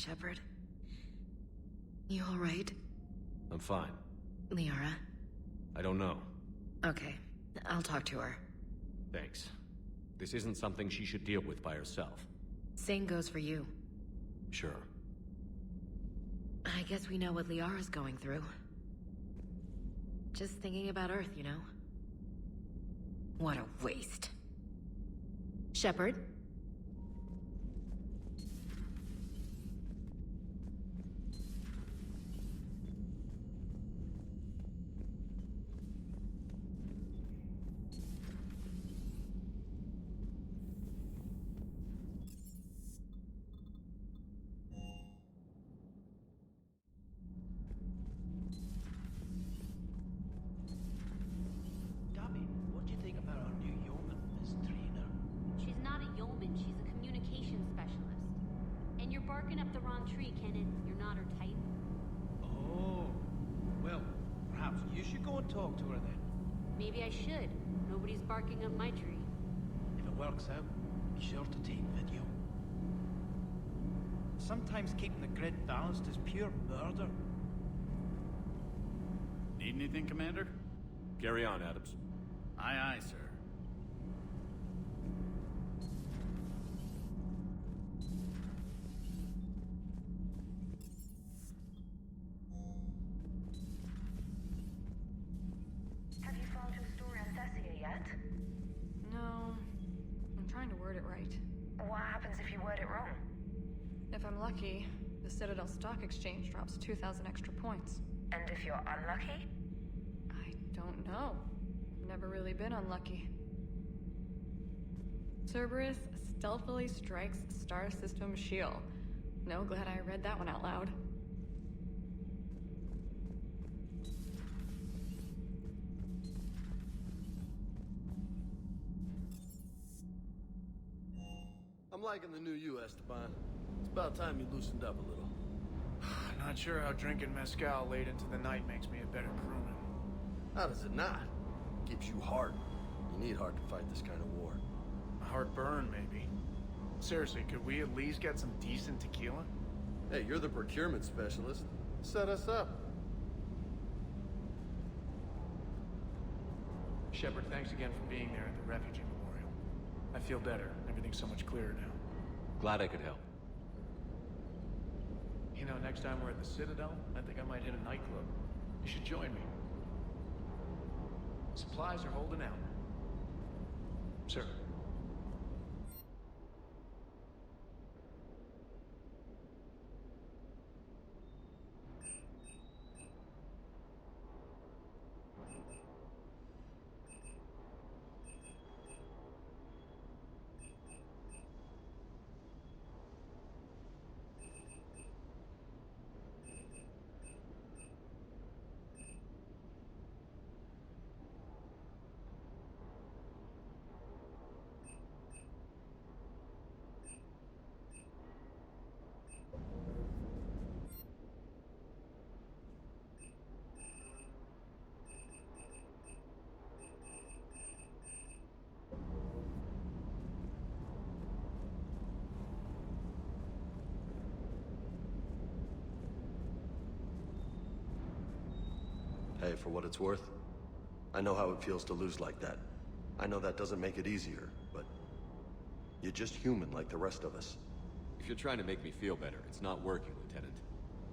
N: Shepard. You alright?
B: I'm fine.
N: Liara?
B: I don't know.
N: Okay, I'll talk to her.
B: Thanks. This isn't something she should deal with by herself.
N: Same goes for you.
B: Sure.
N: I guess we know what Liara's going through. Just thinking about Earth, you know? What a waste. Shepard?
U: What do you think about our new yeoman, Miss Trainer?
V: She's not a yeoman, she's a communications specialist. And you're barking up the wrong tree, Kenan. You're not her type.
U: Oh, well, perhaps you should go and talk to her then.
V: Maybe I should. Nobody's barking up my tree.
U: If it works out, be sure to take video. Sometimes keeping the grid balanced is pure murder.
W: Need anything, Commander?
B: Carry on, Adams.
W: Aye, aye, sir.
Q: Have you found your story on Thessia yet?
X: No. I'm trying to word it right.
Q: What happens if you word it wrong?
X: If I'm lucky, the Citadel Stock Exchange drops 2,000 extra points.
Q: And if you're unlucky?
X: I don't know. I've never really been unlucky. Cerberus stealthily strikes Star System shield. No, glad I read that one out loud.
M: I'm liking the new you, Esteban. It's about time you loosened up a little.
C: Not sure how drinking mezcal late into the night makes me a better crewman.
M: How does it not? Keeps you hard. You need heart to fight this kind of war.
C: A heartburn, maybe. Seriously, could we at least get some decent tequila?
M: Hey, you're the procurement specialist. Set us up.
C: Shepard, thanks again for being there at the refugee memorial. I feel better. Everything's so much clearer now.
B: Glad I could help.
C: You know, next time we're at the Citadel, I think I might hit a nightclub. You should join me. Supplies are holding out. Sir.
M: Hey, for what it's worth, I know how it feels to lose like that. I know that doesn't make it easier, but you're just human like the rest of us.
B: If you're trying to make me feel better, it's not working, Lieutenant.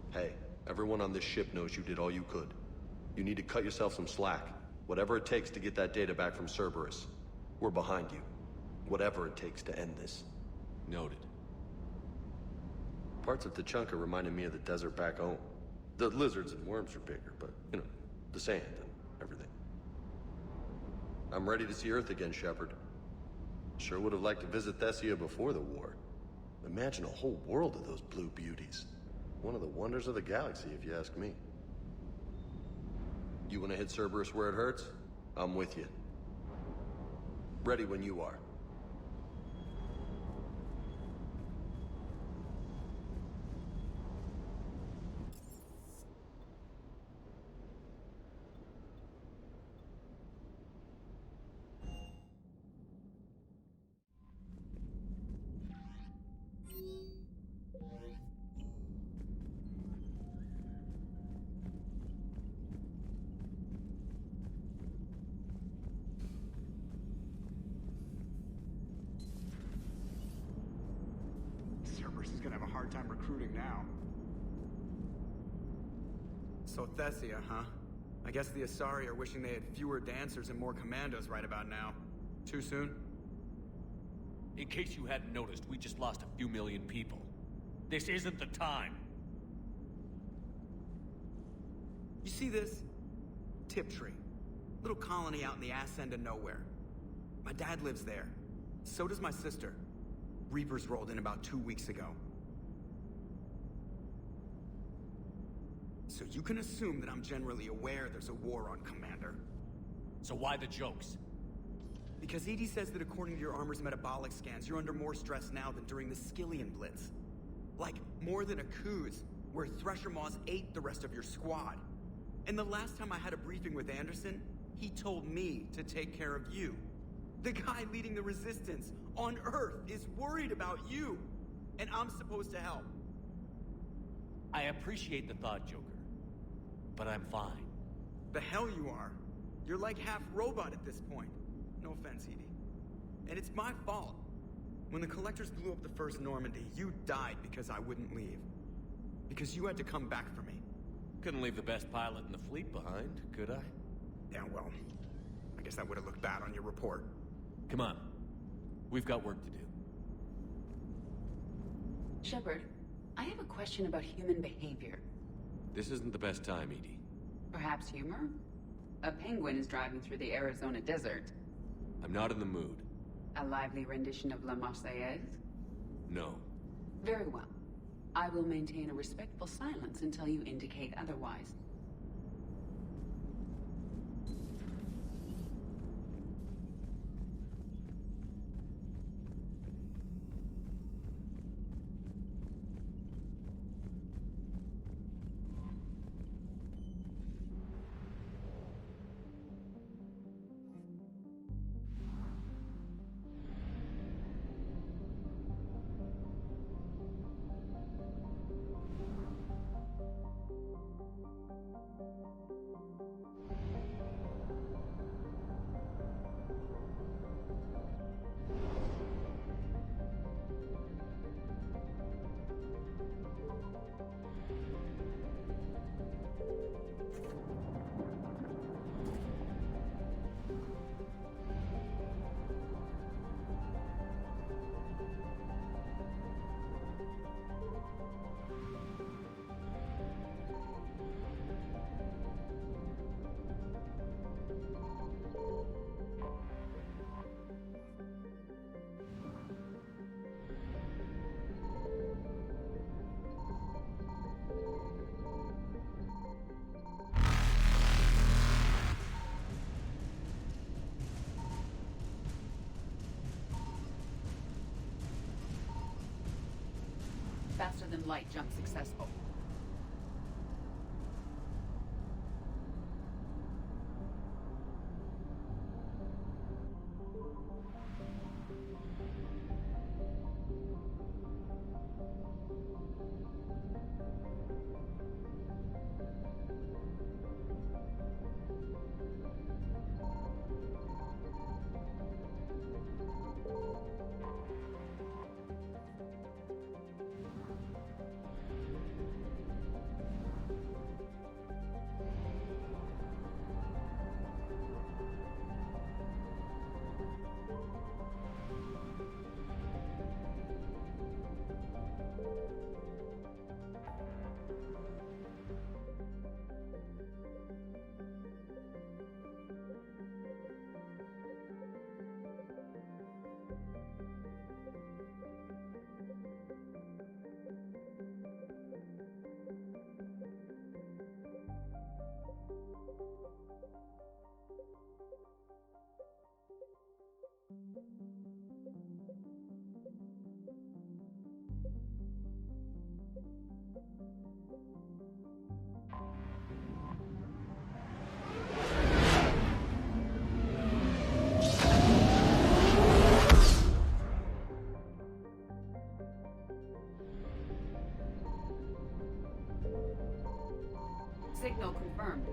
M: Hey, everyone on this ship knows you did all you could. You need to cut yourself some slack. Whatever it takes to get that data back from Cerberus. We're behind you. Whatever it takes to end this.
B: Noted.
M: Parts of Tachanka reminded me of the desert back home. The lizards and worms are bigger, but, you know, the sand and everything. I'm ready to see Earth again, Shepard. Sure would have liked to visit Thessia before the war. Imagine a whole world of those blue beauties. One of the wonders of the galaxy, if you ask me. You want to hit Cerberus where it hurts? I'm with you. Ready when you are.
C: gonna have a hard time recruiting now. So Thessia, huh? I guess the Asari are wishing they had fewer dancers and more commandos right about now. Too soon?
B: In case you hadn't noticed, we just lost a few million people. This isn't the time.
C: You see this? Tiptree. Little colony out in the ass end of nowhere. My dad lives there. So does my sister. Reapers rolled in about 2 weeks ago. So you can assume that I'm generally aware there's a war on, Commander.
B: So why the jokes?
C: Because EDI says that according to your armor's metabolic scans, you're under more stress now than during the Skillian Blitz. Like, more than a Kuz, where Thresher Maws ate the rest of your squad. And the last time I had a briefing with Anderson, he told me to take care of you. The guy leading the resistance on Earth is worried about you, and I'm supposed to help.
B: I appreciate the thought, Joker. But I'm fine.
C: The hell you are. You're like half robot at this point. No offense, Edie. And it's my fault. When the Collectors blew up the first Normandy, you died because I wouldn't leave. Because you had to come back for me.
B: Couldn't leave the best pilot in the fleet behind, could I?
C: Yeah, well, I guess that would have looked bad on your report.
B: Come on. We've got work to do.
L: Shepard, I have a question about human behavior.
B: This isn't the best time, Edie.
L: Perhaps humor? A penguin is driving through the Arizona desert.
B: I'm not in the mood.
L: A lively rendition of La Marseillaise?
B: No.
L: Very well. I will maintain a respectful silence until you indicate otherwise. Faster than light jump successful. Signal confirmed.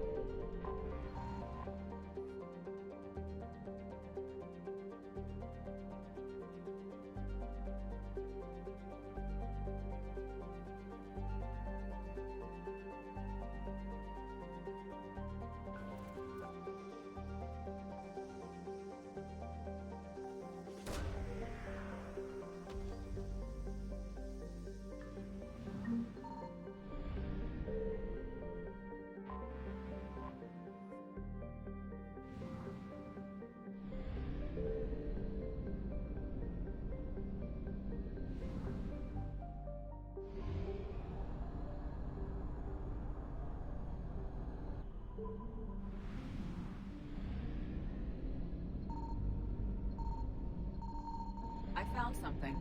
L: found something.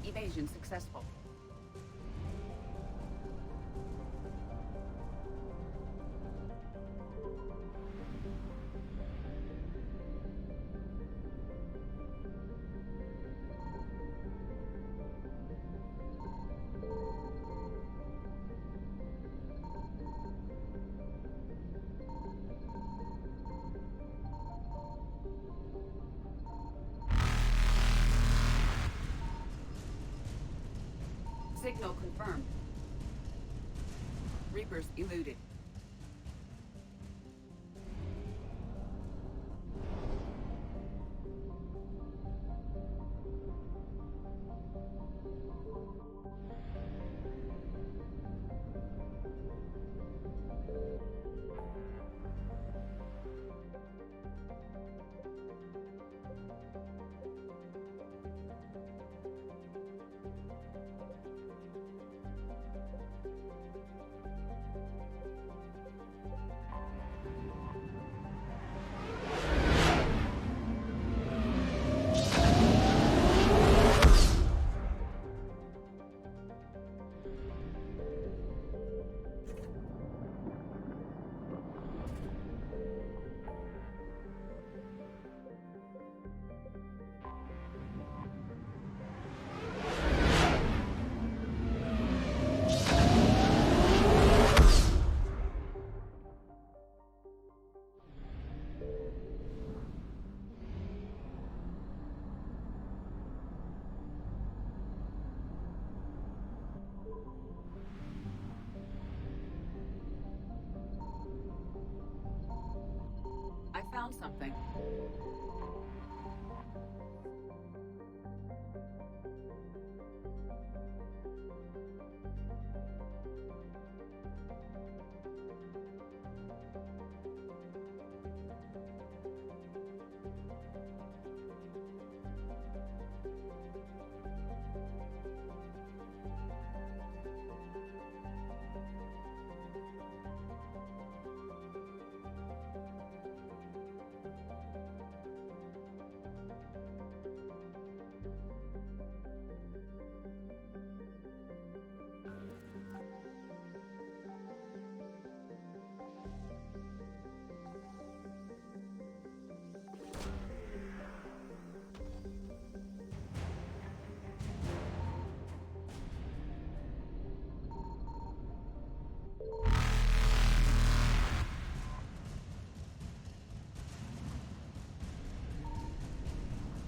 L: Evasion successful. Signal confirmed. Reapers eluded. I found something.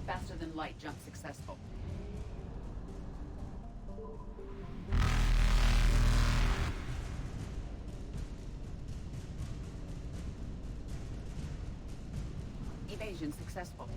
L: Faster than light jump successful. Evasion successful.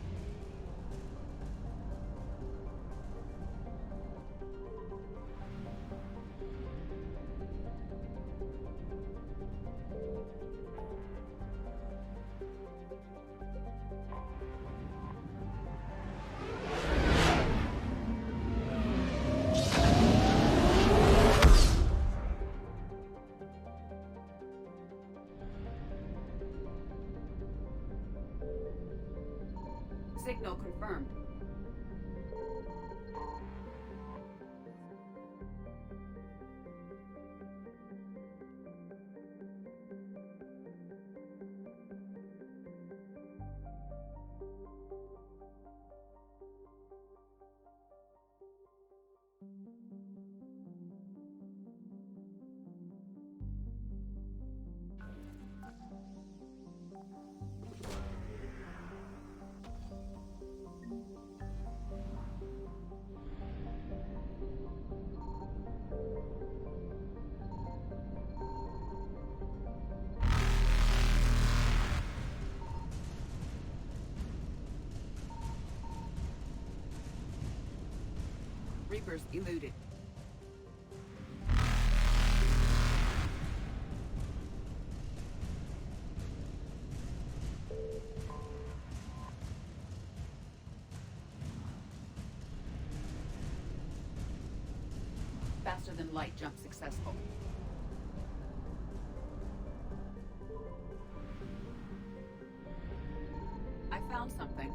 L: Signal confirmed. Reapers eluded. Faster than light jump successful. I found something.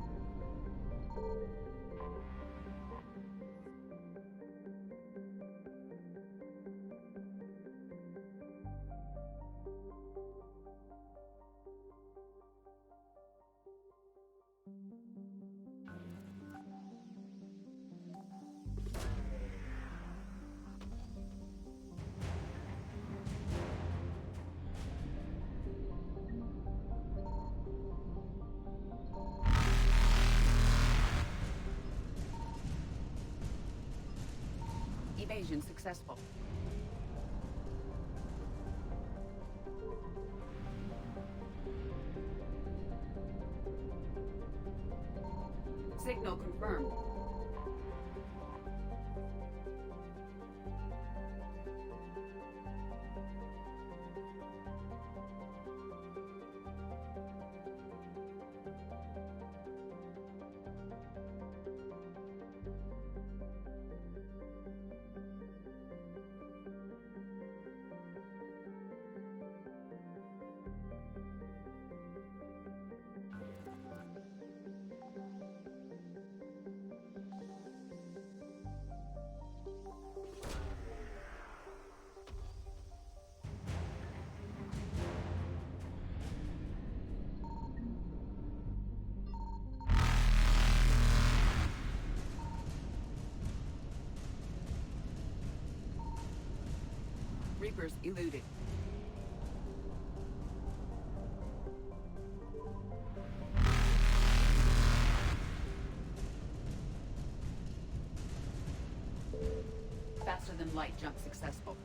L: Evasion successful. Signal confirmed. Reapers eluded. Faster than light jump successful.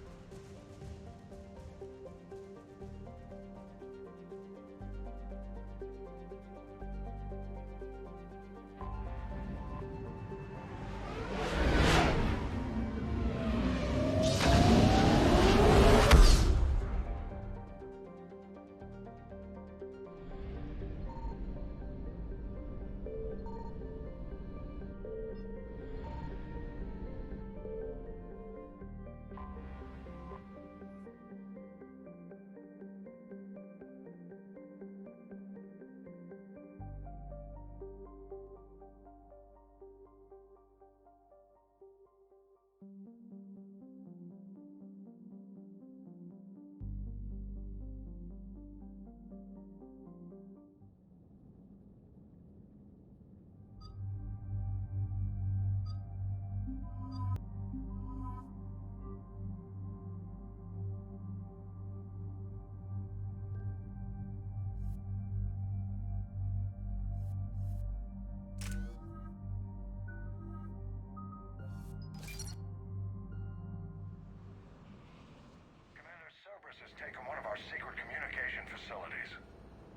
H: Taken one of our secret communication facilities.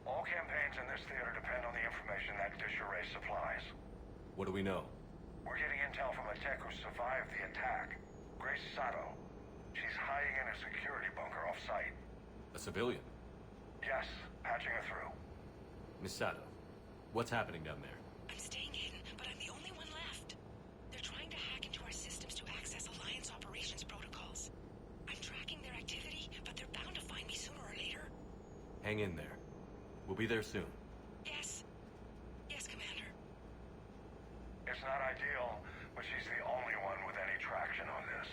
H: All campaigns in this theater depend on the information that Disarray supplies.
B: What do we know?
H: We're getting intel from a tech who survived the attack. Grace Sato. She's hiding in a security bunker off-site.
B: A civilian?
H: Yes, patching her through.
B: Miss Sato, what's happening down there?
G: I'm staying hidden, but I'm the only one left. They're trying to hack into our systems to access Alliance operations protocols. I'm tracking their activity, but they're bound to find me sooner or later.
B: Hang in there. We'll be there soon.
G: Yes. Yes, Commander.
H: It's not ideal, but she's the only one with any traction on this.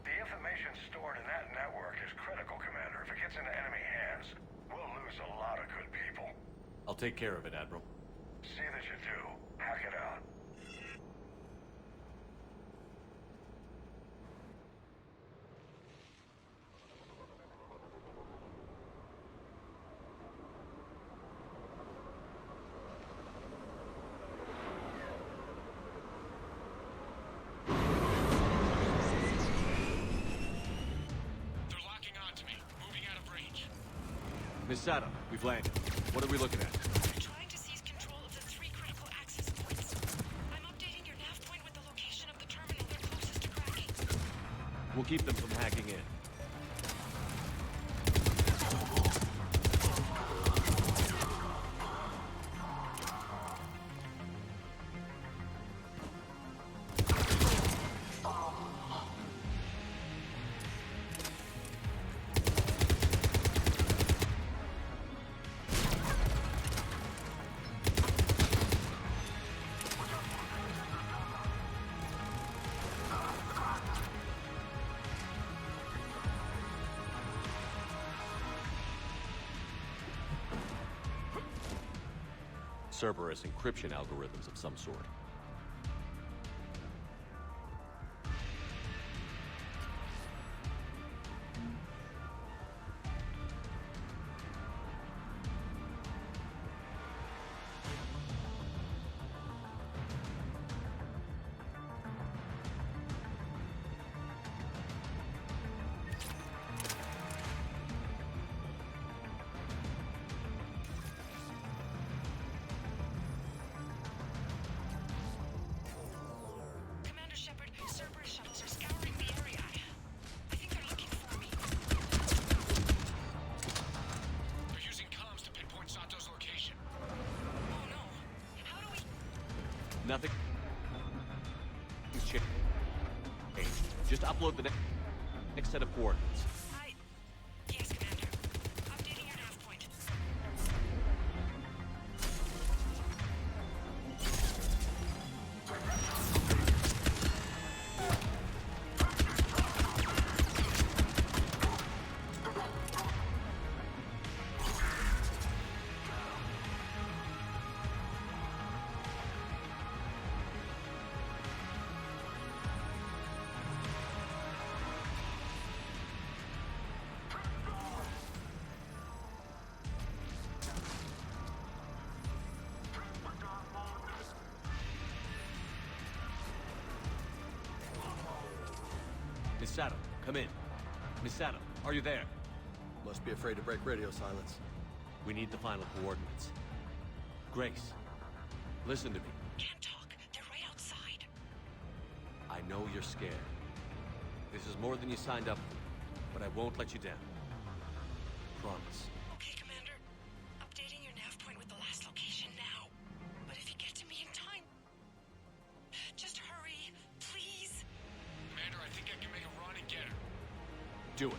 H: The information stored in that network is critical, Commander. If it gets into enemy hands, we'll lose a lot of good people.
B: I'll take care of it, Admiral.
H: See that you do. Hack it out.
B: Miss Sato, we've landed. What are we looking at?
G: We're trying to seize control of the 3 critical access points. I'm updating your nav point with the location of the terminal they're closest
B: We'll keep them from hacking in. Cerberus encryption algorithms of some sort. Nothing. Hey, just upload the next set of coordinates.
G: Yes, Commander. Updating your nav point.
B: Miss Adam, come in. Miss Adam, are you there?
M: Must be afraid to break radio silence.
B: We need the final coordinates. Grace, listen to me.
G: Can't talk. They're right outside.
B: I know you're scared. This is more than you signed up for, but I won't let you down. Promise.
G: Okay, Commander. Updating your nav point with the last location now. But if you get to me in time, just hurry, please.
F: Commander, I think I can make a run and get her.
B: Do it.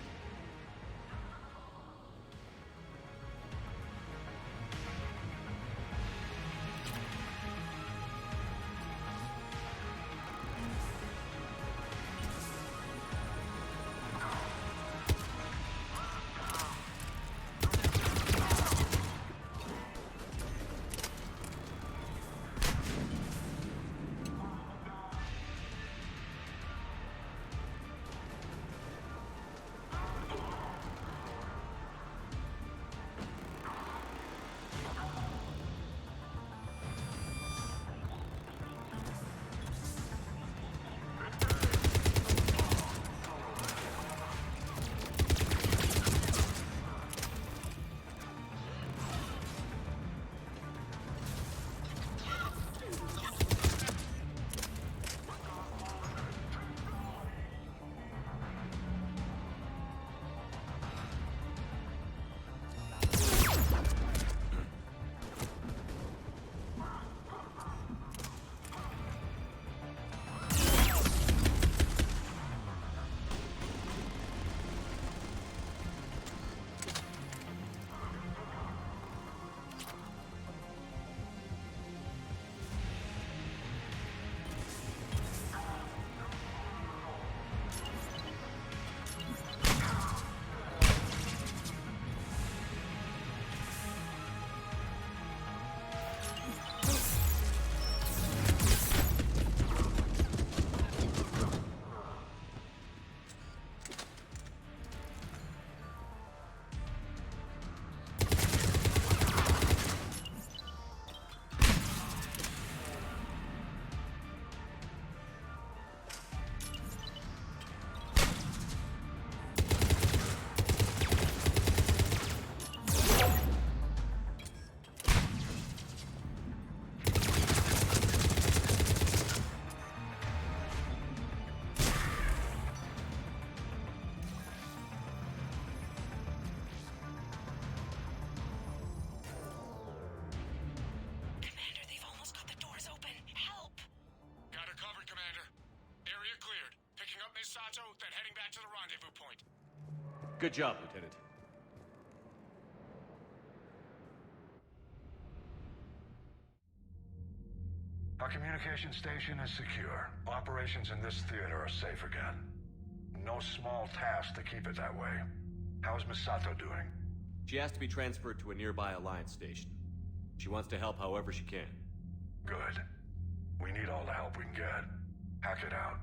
B: Good job, Lieutenant.
H: Our communication station is secure. Operations in this theater are safe again. No small task to keep it that way. How is Misato doing?
B: She has to be transferred to a nearby Alliance station. She wants to help however she can.
H: Good. We need all the help we can get. Hack it out.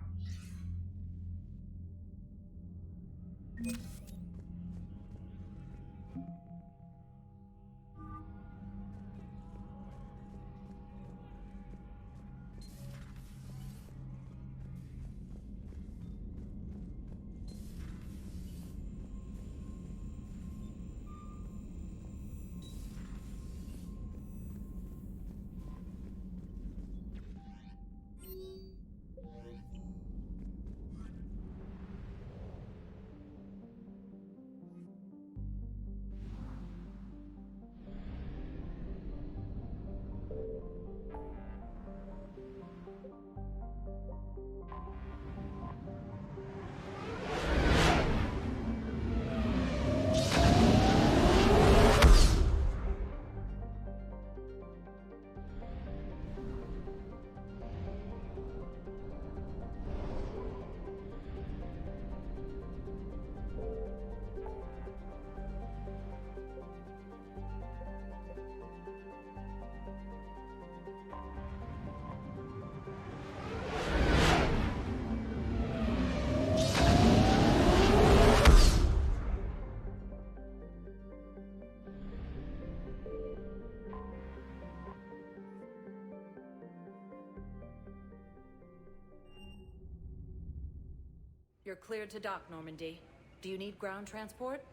I: You're cleared to dock, Normandy. Do you need ground transport?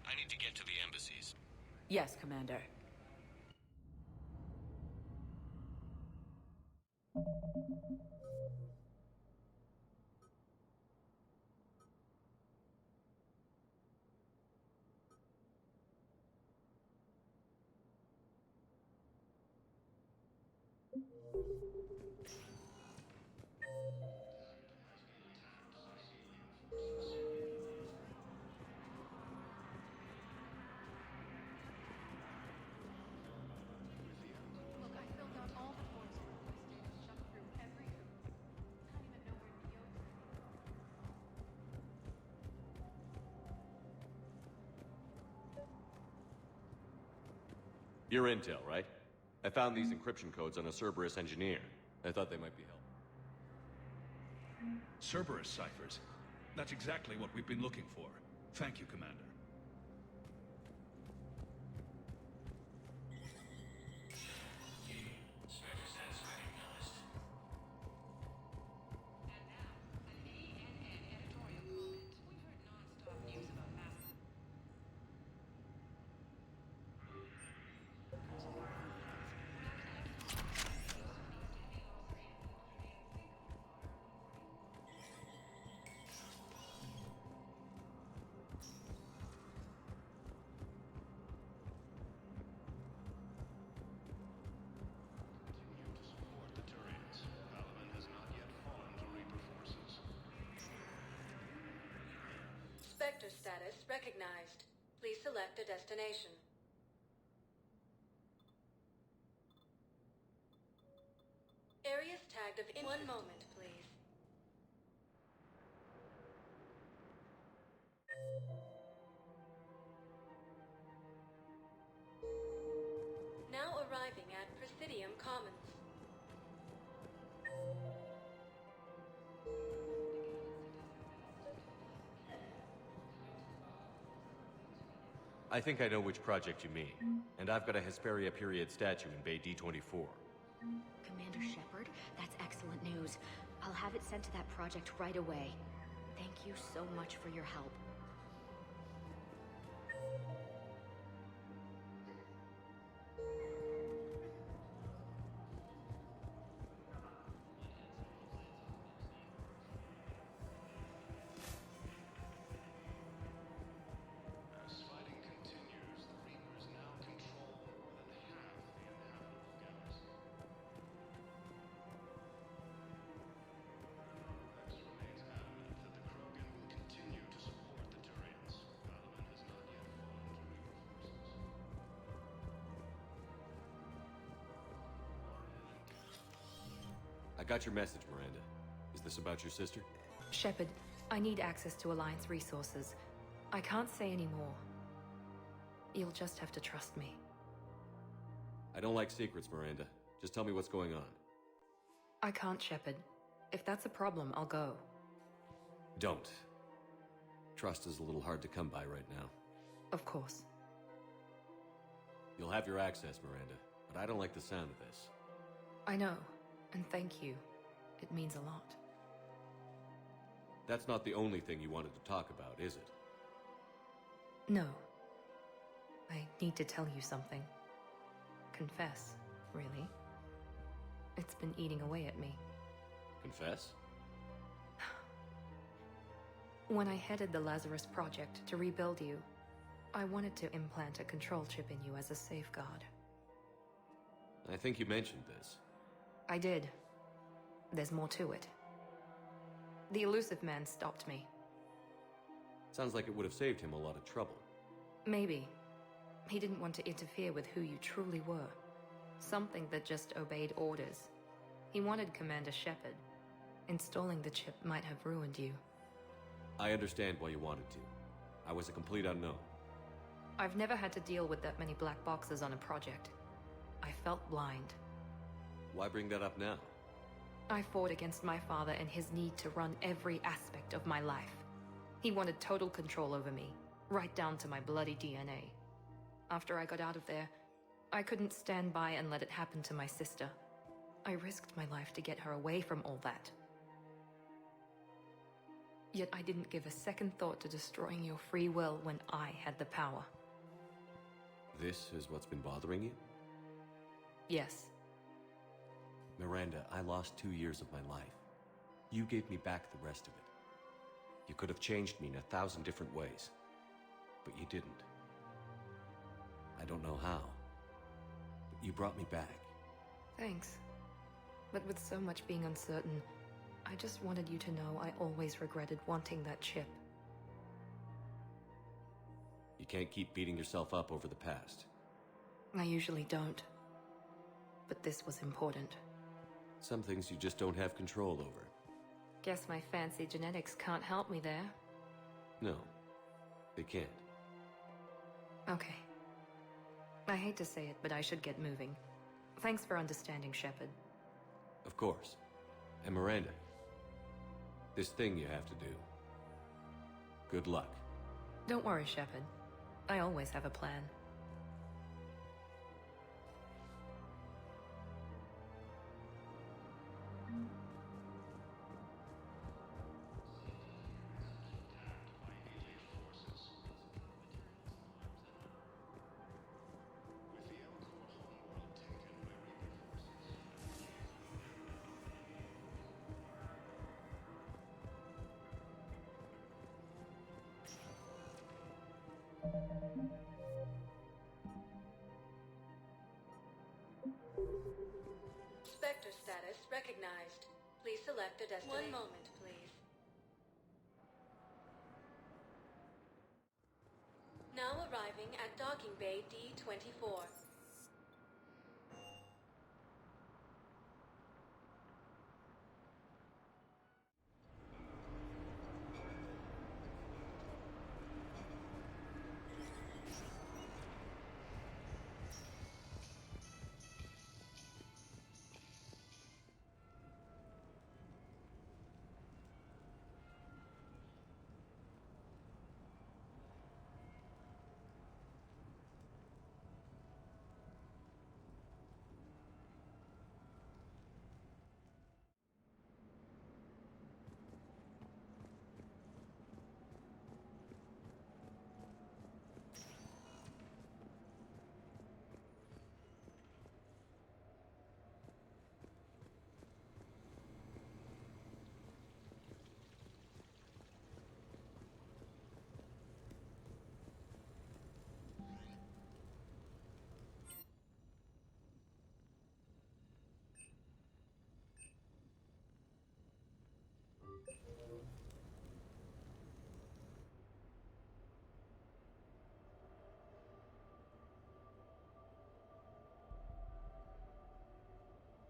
W: I need to get to the embassies.
I: Yes, Commander.
B: Your intel, right? I found these encryption codes on a Cerberus engineer. I thought they might be helpful.
U: Cerberus ciphers. That's exactly what we've been looking for. Thank you, Commander.
I: Sector status recognized. Please select a destination. Areas tagged of in 1 moment, please. Now arriving at Presidium Commons.
B: I think I know which project you mean. And I've got a Hesperia period statue in Bay D24.
N: Commander Shepard, that's excellent news. I'll have it sent to that project right away. Thank you so much for your help.
B: I got your message, Miranda. Is this about your sister?
J: Shepard, I need access to Alliance resources. I can't say any more. You'll just have to trust me.
B: I don't like secrets, Miranda. Just tell me what's going on.
J: I can't, Shepard. If that's a problem, I'll go.
B: Don't. Trust is a little hard to come by right now.
J: Of course.
B: You'll have your access, Miranda, but I don't like the sound of this.
J: I know, and thank you. It means a lot.
B: That's not the only thing you wanted to talk about, is it?
J: No. I need to tell you something. Confess, really. It's been eating away at me.
B: Confess?
J: When I headed the Lazarus Project to rebuild you, I wanted to implant a control chip in you as a safeguard.
B: I think you mentioned this.
J: I did. There's more to it. The elusive man stopped me.
B: Sounds like it would have saved him a lot of trouble.
J: Maybe. He didn't want to interfere with who you truly were. Something that just obeyed orders. He wanted Commander Shepard. Installing the chip might have ruined you.
B: I understand why you wanted to. I was a complete unknown.
J: I've never had to deal with that many black boxes on a project. I felt blind.
B: Why bring that up now?
J: I fought against my father and his need to run every aspect of my life. He wanted total control over me, right down to my bloody DNA. After I got out of there, I couldn't stand by and let it happen to my sister. I risked my life to get her away from all that. Yet I didn't give a second thought to destroying your free will when I had the power.
B: This is what's been bothering you?
J: Yes.
B: Miranda, I lost 2 years of my life. You gave me back the rest of it. You could have changed me in 1,000 different ways, but you didn't. I don't know how, but you brought me back.
J: Thanks. But with so much being uncertain, I just wanted you to know I always regretted wanting that chip.
B: You can't keep beating yourself up over the past.
J: I usually don't. But this was important.
B: Some things you just don't have control over.
J: Guess my fancy genetics can't help me there.
B: No, they can't.
J: Okay. I hate to say it, but I should get moving. Thanks for understanding, Shepard.
B: Of course. And Miranda, this thing you have to do. Good luck.
J: Don't worry, Shepard. I always have a plan.
K: Spectre status recognized. Please select a destination. 1 moment, please. Now arriving at docking bay D-24.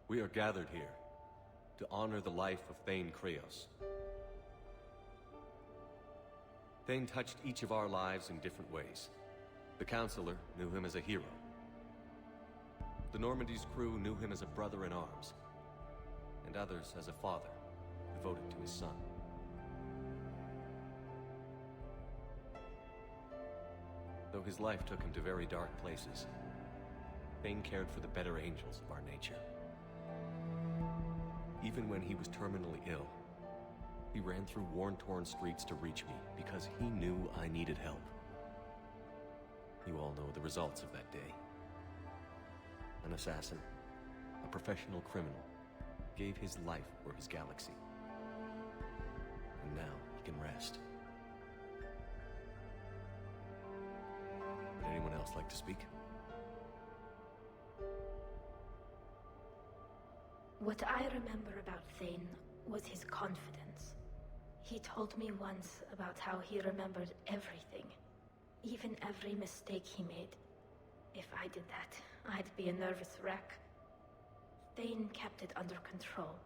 B: We are gathered here to honor the life of Thane Krios. Thane touched each of our lives in different ways. The Counselor knew him as a hero. The Normandy's crew knew him as a brother in arms, and others as a father devoted to his son. Though his life took him to very dark places, Thane cared for the better angels of our nature. Even when he was terminally ill, he ran through worn-torn streets to reach me because he knew I needed help. You all know the results of that day. An assassin, a professional criminal, gave his life for his galaxy. And now he can rest. Would anyone else like to speak?
Q: What I remember about Thane was his confidence. He told me once about how he remembered everything, even every mistake he made. If I did that, I'd be a nervous wreck. Thane kept it under control.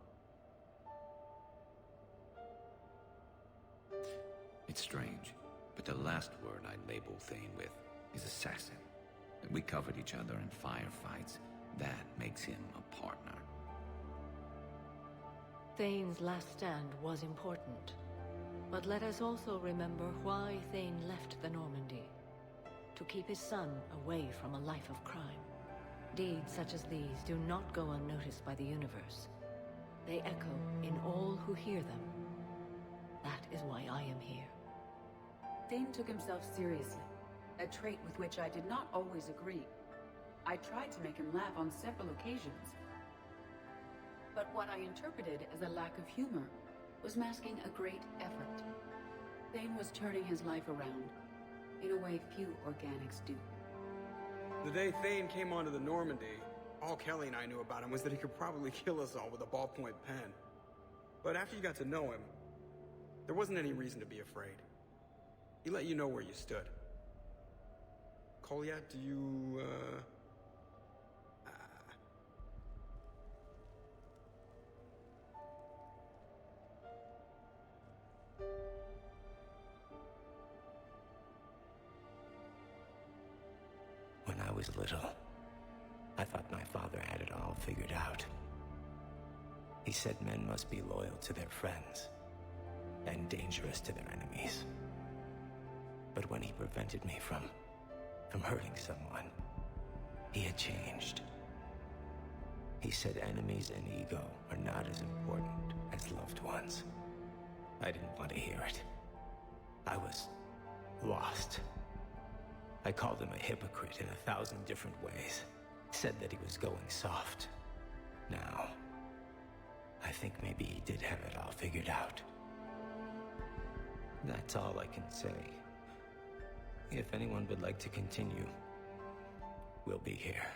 T: It's strange, but the last word I label Thane with is assassin. We covered each other in firefights. That makes him a partner.
A: Thane's last stand was important. But let us also remember why Thane left the Normandy. To keep his son away from a life of crime. Deeds such as these do not go unnoticed by the universe. They echo in all who hear them. That is why I am here.
L: Thane took himself seriously, a trait with which I did not always agree. I tried to make him laugh on several occasions. But what I interpreted as a lack of humor was masking a great effort. Thane was turning his life around, in a way few organics do.
C: The day Thane came onto the Normandy, all Kelly and I knew about him was that he could probably kill us all with a ballpoint pen. But after you got to know him, there wasn't any reason to be afraid. He let you know where you stood. Kolyat, do you,
O: When I was little, I thought my father had it all figured out. He said men must be loyal to their friends and dangerous to their enemies. But when he prevented me from hurting someone, he had changed. He said enemies and ego are not as important as loved ones. I didn't want to hear it. I was lost. I called him a hypocrite in 1,000 different ways. Said that he was going soft. Now, I think maybe he did have it all figured out. That's all I can say. If anyone would like to continue, we'll be here.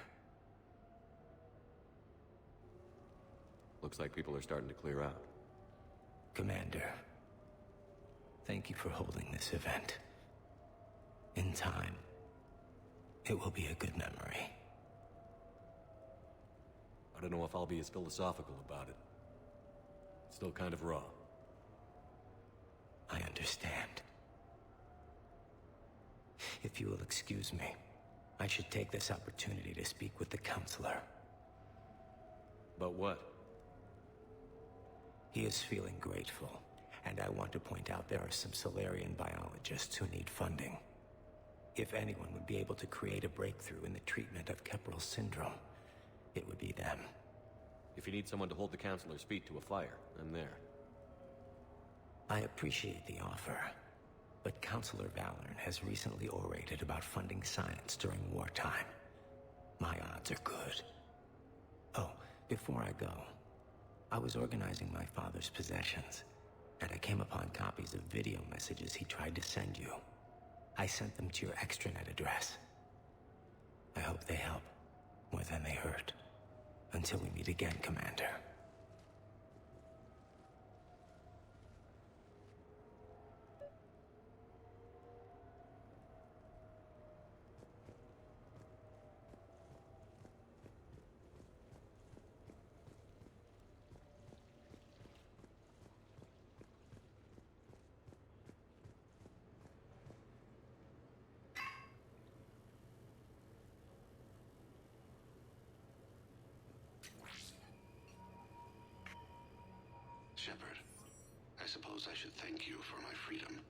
B: Looks like people are starting to clear out.
O: Commander, thank you for holding this event. In time, it will be a good memory.
B: I don't know if I'll be as philosophical about it. It's still kind of raw.
O: I understand. If you will excuse me, I should take this opportunity to speak with the counselor.
B: About what?
O: He is feeling grateful, and I want to point out there are some Solarian biologists who need funding. If anyone would be able to create a breakthrough in the treatment of Kepral's syndrome, it would be them.
B: If you need someone to hold the counselor's feet to a fire, I'm there.
O: I appreciate the offer, but Counselor Valorn has recently orated about funding science during wartime. My odds are good. Oh, before I go, I was organizing my father's possessions, and I came upon copies of video messages he tried to send you. I sent them to your extranet address. I hope they help, more than they hurt. Until we meet again, Commander.
D: suppose I should thank you for my freedom.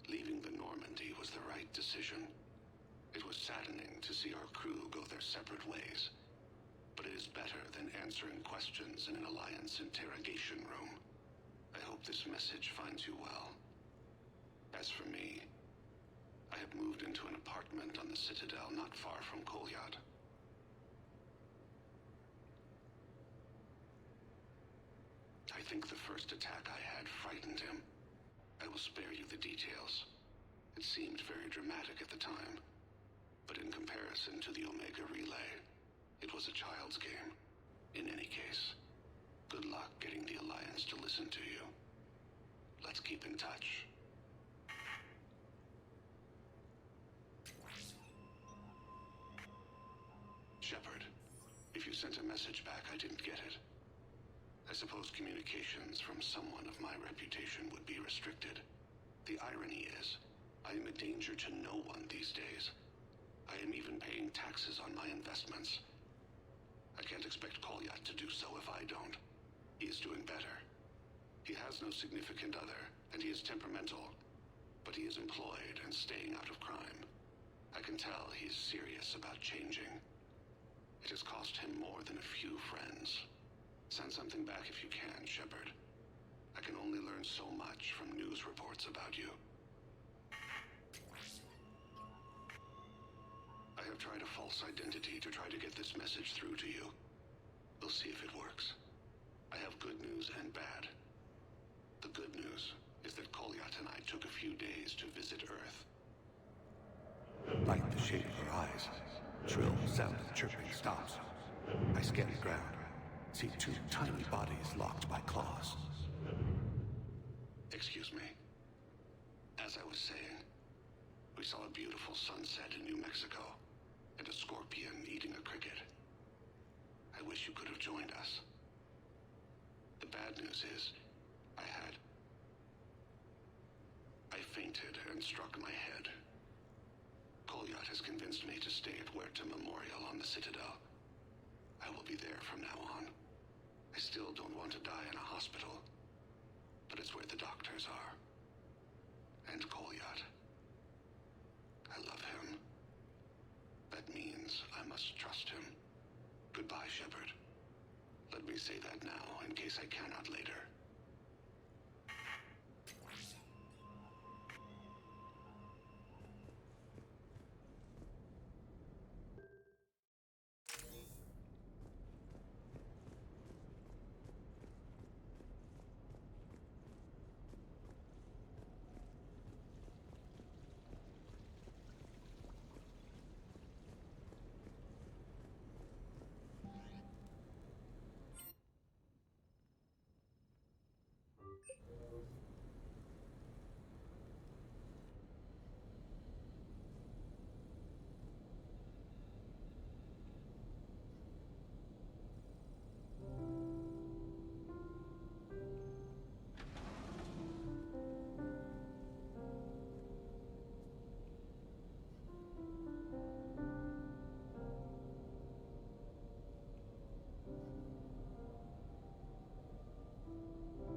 D: Leaving the Normandy was the right decision. It was saddening to see our crew go their separate ways. But it is better than answering questions in an Alliance interrogation room. I hope this message finds you well. As for me, I have moved into an apartment on the Citadel not far from Kolyat. I think the first attack I had frightened him. I will spare you the details. It seemed very dramatic at the time, but in comparison to the Omega Relay, it was a child's game. In any case, good luck getting the Alliance to listen to you. Let's keep in touch. Shepard, if you sent a message back, I didn't get it. I suppose communications from someone of my reputation would be restricted. The irony is, I am a danger to no one these days. I am even paying taxes on my investments. I can't expect Kolyat to do so if I don't. He is doing better. He has no significant other, and he is temperamental. But he is employed and staying out of crime. I can tell he is serious about changing. It has cost him more than a few friends. Send something back if you can, Shepard. I can only learn so much from news reports about you. I have tried a false identity to try to get this message through to you. We'll see if it works. I have good news and bad. The good news is that Kolyat and I took a few days to visit Earth.
E: Light the shade of her eyes. Shrill sound of chirping stops. I scan the ground. See two tiny bodies locked by claws.
D: Excuse me. As I was saying, we saw a beautiful sunset in New Mexico, and a scorpion eating a cricket. I wish you could have joined us. The bad news is, I fainted and struck my head. Kolyat has convinced me to stay at Huerta Memorial on the Citadel. I will be there from now on. I still don't want to die in a hospital, but it's where the doctors are. And Kolyat. I love him. That means I must trust him. Goodbye, Shepard. Let me say that now, in case I cannot later.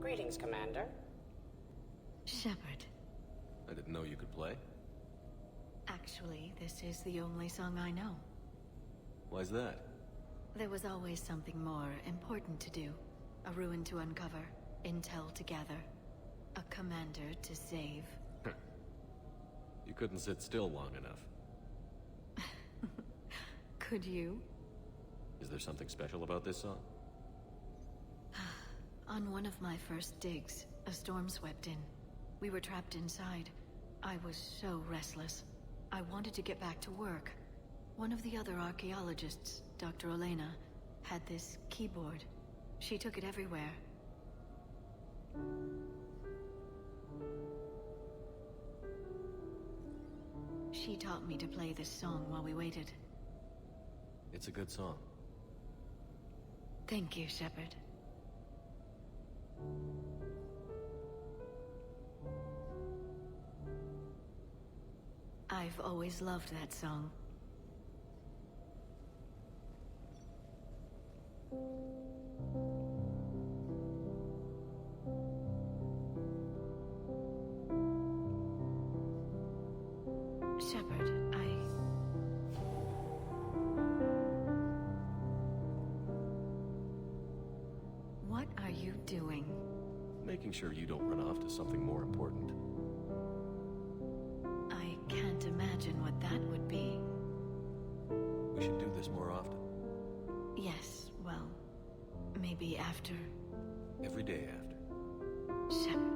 S: Greetings, Commander.
A: Shepard.
B: I didn't know you could play.
A: Actually, this is the only song I know.
B: Why's that?
A: There was always something more important to do. A ruin to uncover, intel to gather, a commander to save.
B: You couldn't sit still long enough.
A: Could you?
B: Is there something special about this song?
A: On one of my first digs, a storm swept in. We were trapped inside. I was so restless. I wanted to get back to work. One of the other archaeologists, Dr. Elena, had this keyboard. She took it everywhere. She taught me to play this song while we waited.
B: It's a good song.
A: Thank you, Shepard. I've always loved that song.
B: making sure you don't run off to something more important.
A: I can't imagine what that would be.
B: We should do this more often.
A: Yes, well, maybe after.
B: Every day after.
A: Shepard.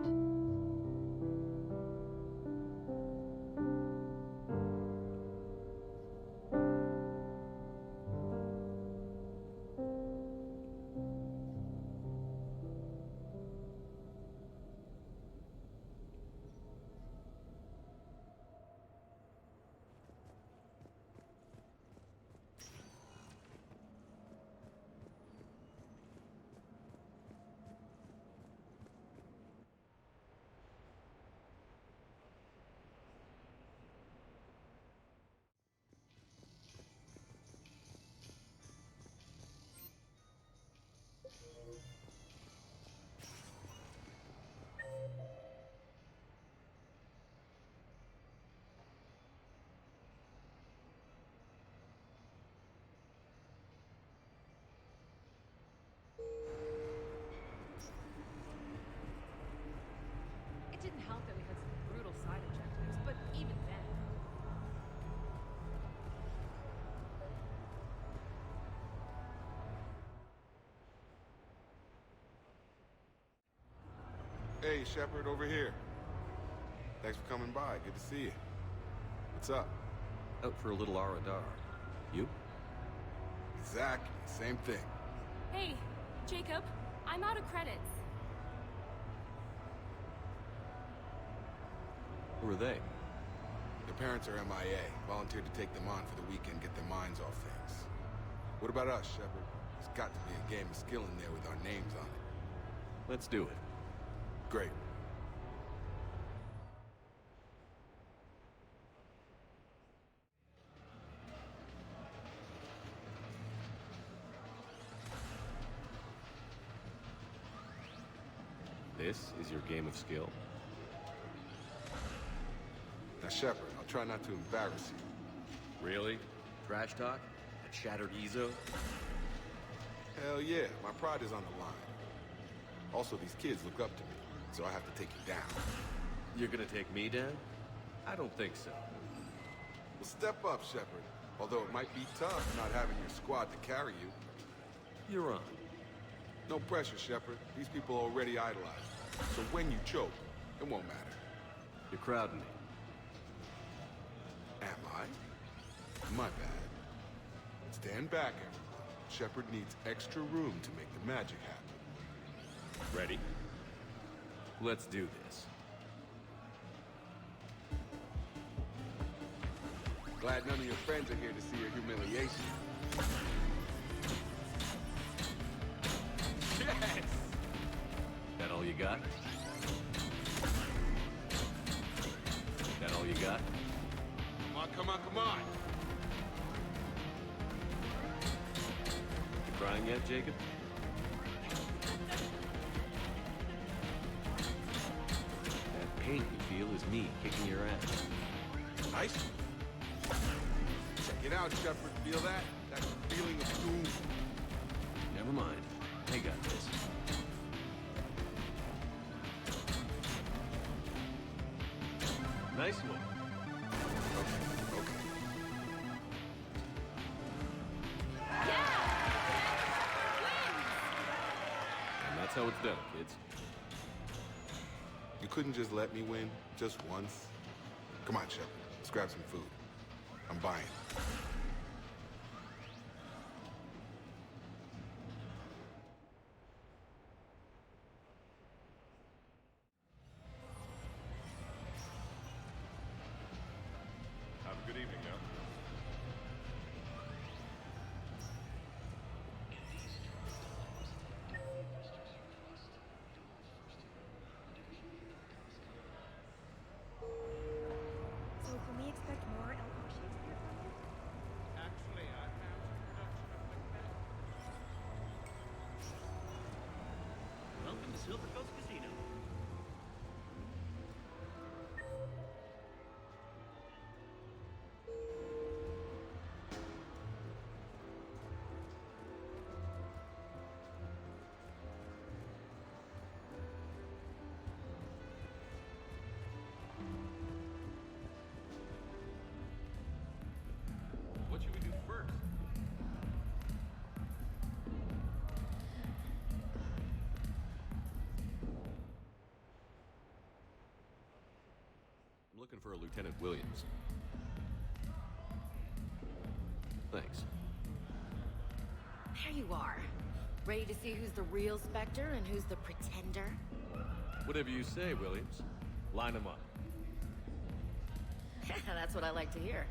J: It didn't help that we had some brutal side objectives, but even then.
P: Hey, Shepard, over here. Thanks for coming by. Good to see you. What's up?
B: Out for a little Aradar. You?
P: Exactly. Same thing.
R: Hey, Jacob, I'm out of credits.
B: Who are they?
P: Their parents are MIA. Volunteered to take them on for the weekend, get their minds off things. What about us, Shepard? There's got to be a game of skill in there with our names on it.
B: Let's do it.
P: Great.
B: This is your game of skill?
P: Now, Shepard, I'll try not to embarrass you.
B: Really? Trash talk? That shattered Ezo?
P: Hell yeah, my pride is on the line. Also, these kids look up to me, so I have to take you down.
B: You're gonna take me down? I don't think so.
P: Well, step up, Shepard. Although it might be tough not having your squad to carry you.
B: You're on.
P: No pressure, Shepard. These people already idolize you. So when you choke, it won't matter.
B: You're crowding me.
P: Am I? My bad. Stand back, everyone. Shepard needs extra room to make the magic happen.
B: Ready? Let's do this.
P: Glad none of your friends are here to see your humiliation.
B: Yes! That all you got? That all you got?
P: Come on, come on, come on!
B: You crying yet, Jacob? That pain you feel is me kicking your ass.
P: Nice. Check it out, Shepard. Feel that? That feeling of doom.
B: Never mind. I got this. Nice one.
P: Okay.
B: And that's how it's done, kids.
P: You couldn't just let me win, just once? Come on, Shepard. Let's grab some food. I'm buying.
V: Have a good evening now.
X: So can we expect more Shakespeare from you?
B: prefer Lieutenant Williams. Thanks.
I: There you are. Ready to see who's the real Spectre and who's the pretender?
B: Whatever you say, Williams. Line them up.
I: That's what I like to hear.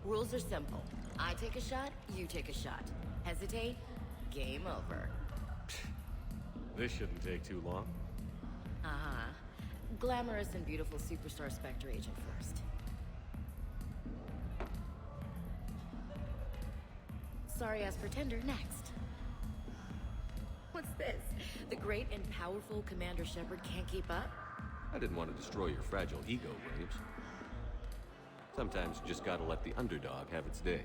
I: Rules are simple. I take a shot, you take a shot. Hesitate, game over.
B: This shouldn't take too long.
I: Uh-huh. Glamorous and beautiful superstar Spectre agent first. Sorry-ass pretender next. What's this? The great and powerful Commander Shepard can't keep up?
B: I didn't want to destroy your fragile ego, Williams. Sometimes you just gotta let the underdog have its day.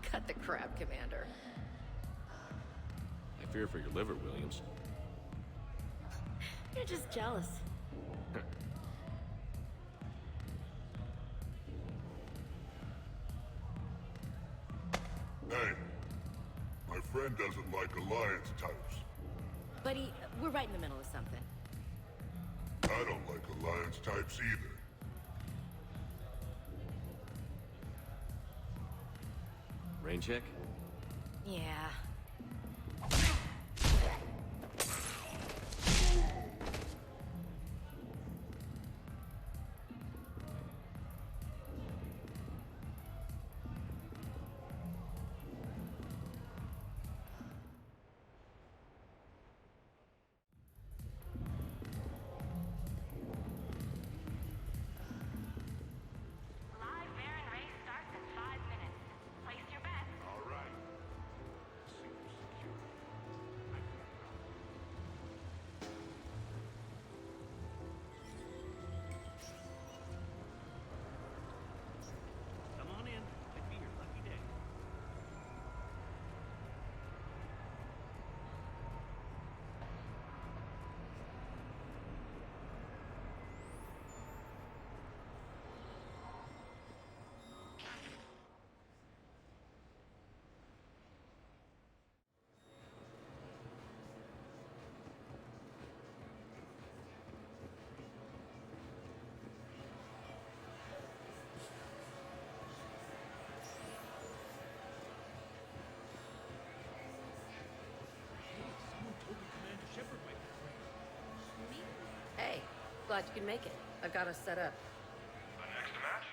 I: Cut the crap, Commander.
B: I fear for your liver, Williams.
I: You're just jealous.
F: Hey, my friend doesn't like alliance types.
I: Buddy, we're right in the middle of something.
F: I don't like alliance types either.
B: Rain check?
I: Yeah.
U: Come on in. Might be your lucky day.
I: Hey, glad you can make it. I've got us set up.
H: The next match?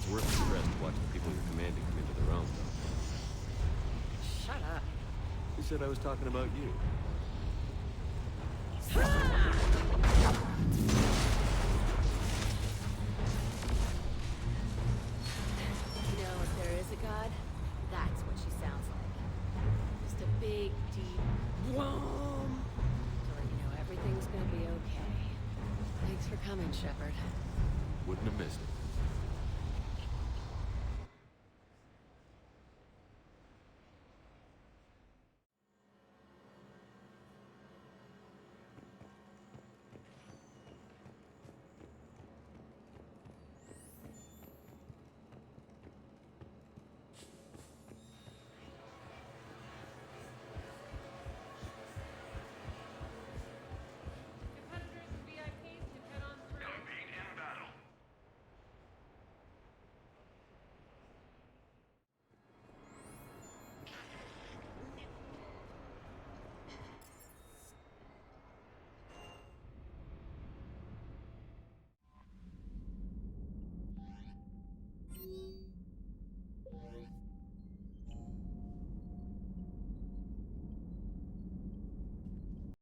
B: It's worth the stress to watch the people you're commanding come into their own, though.
A: Shut up.
B: Who said I was talking about you?
A: You know, if there is a god, that's what she sounds like. Just a big, deep whoom. To let you know everything's gonna be okay. Thanks for coming, Shepard.
B: Wouldn't have missed it.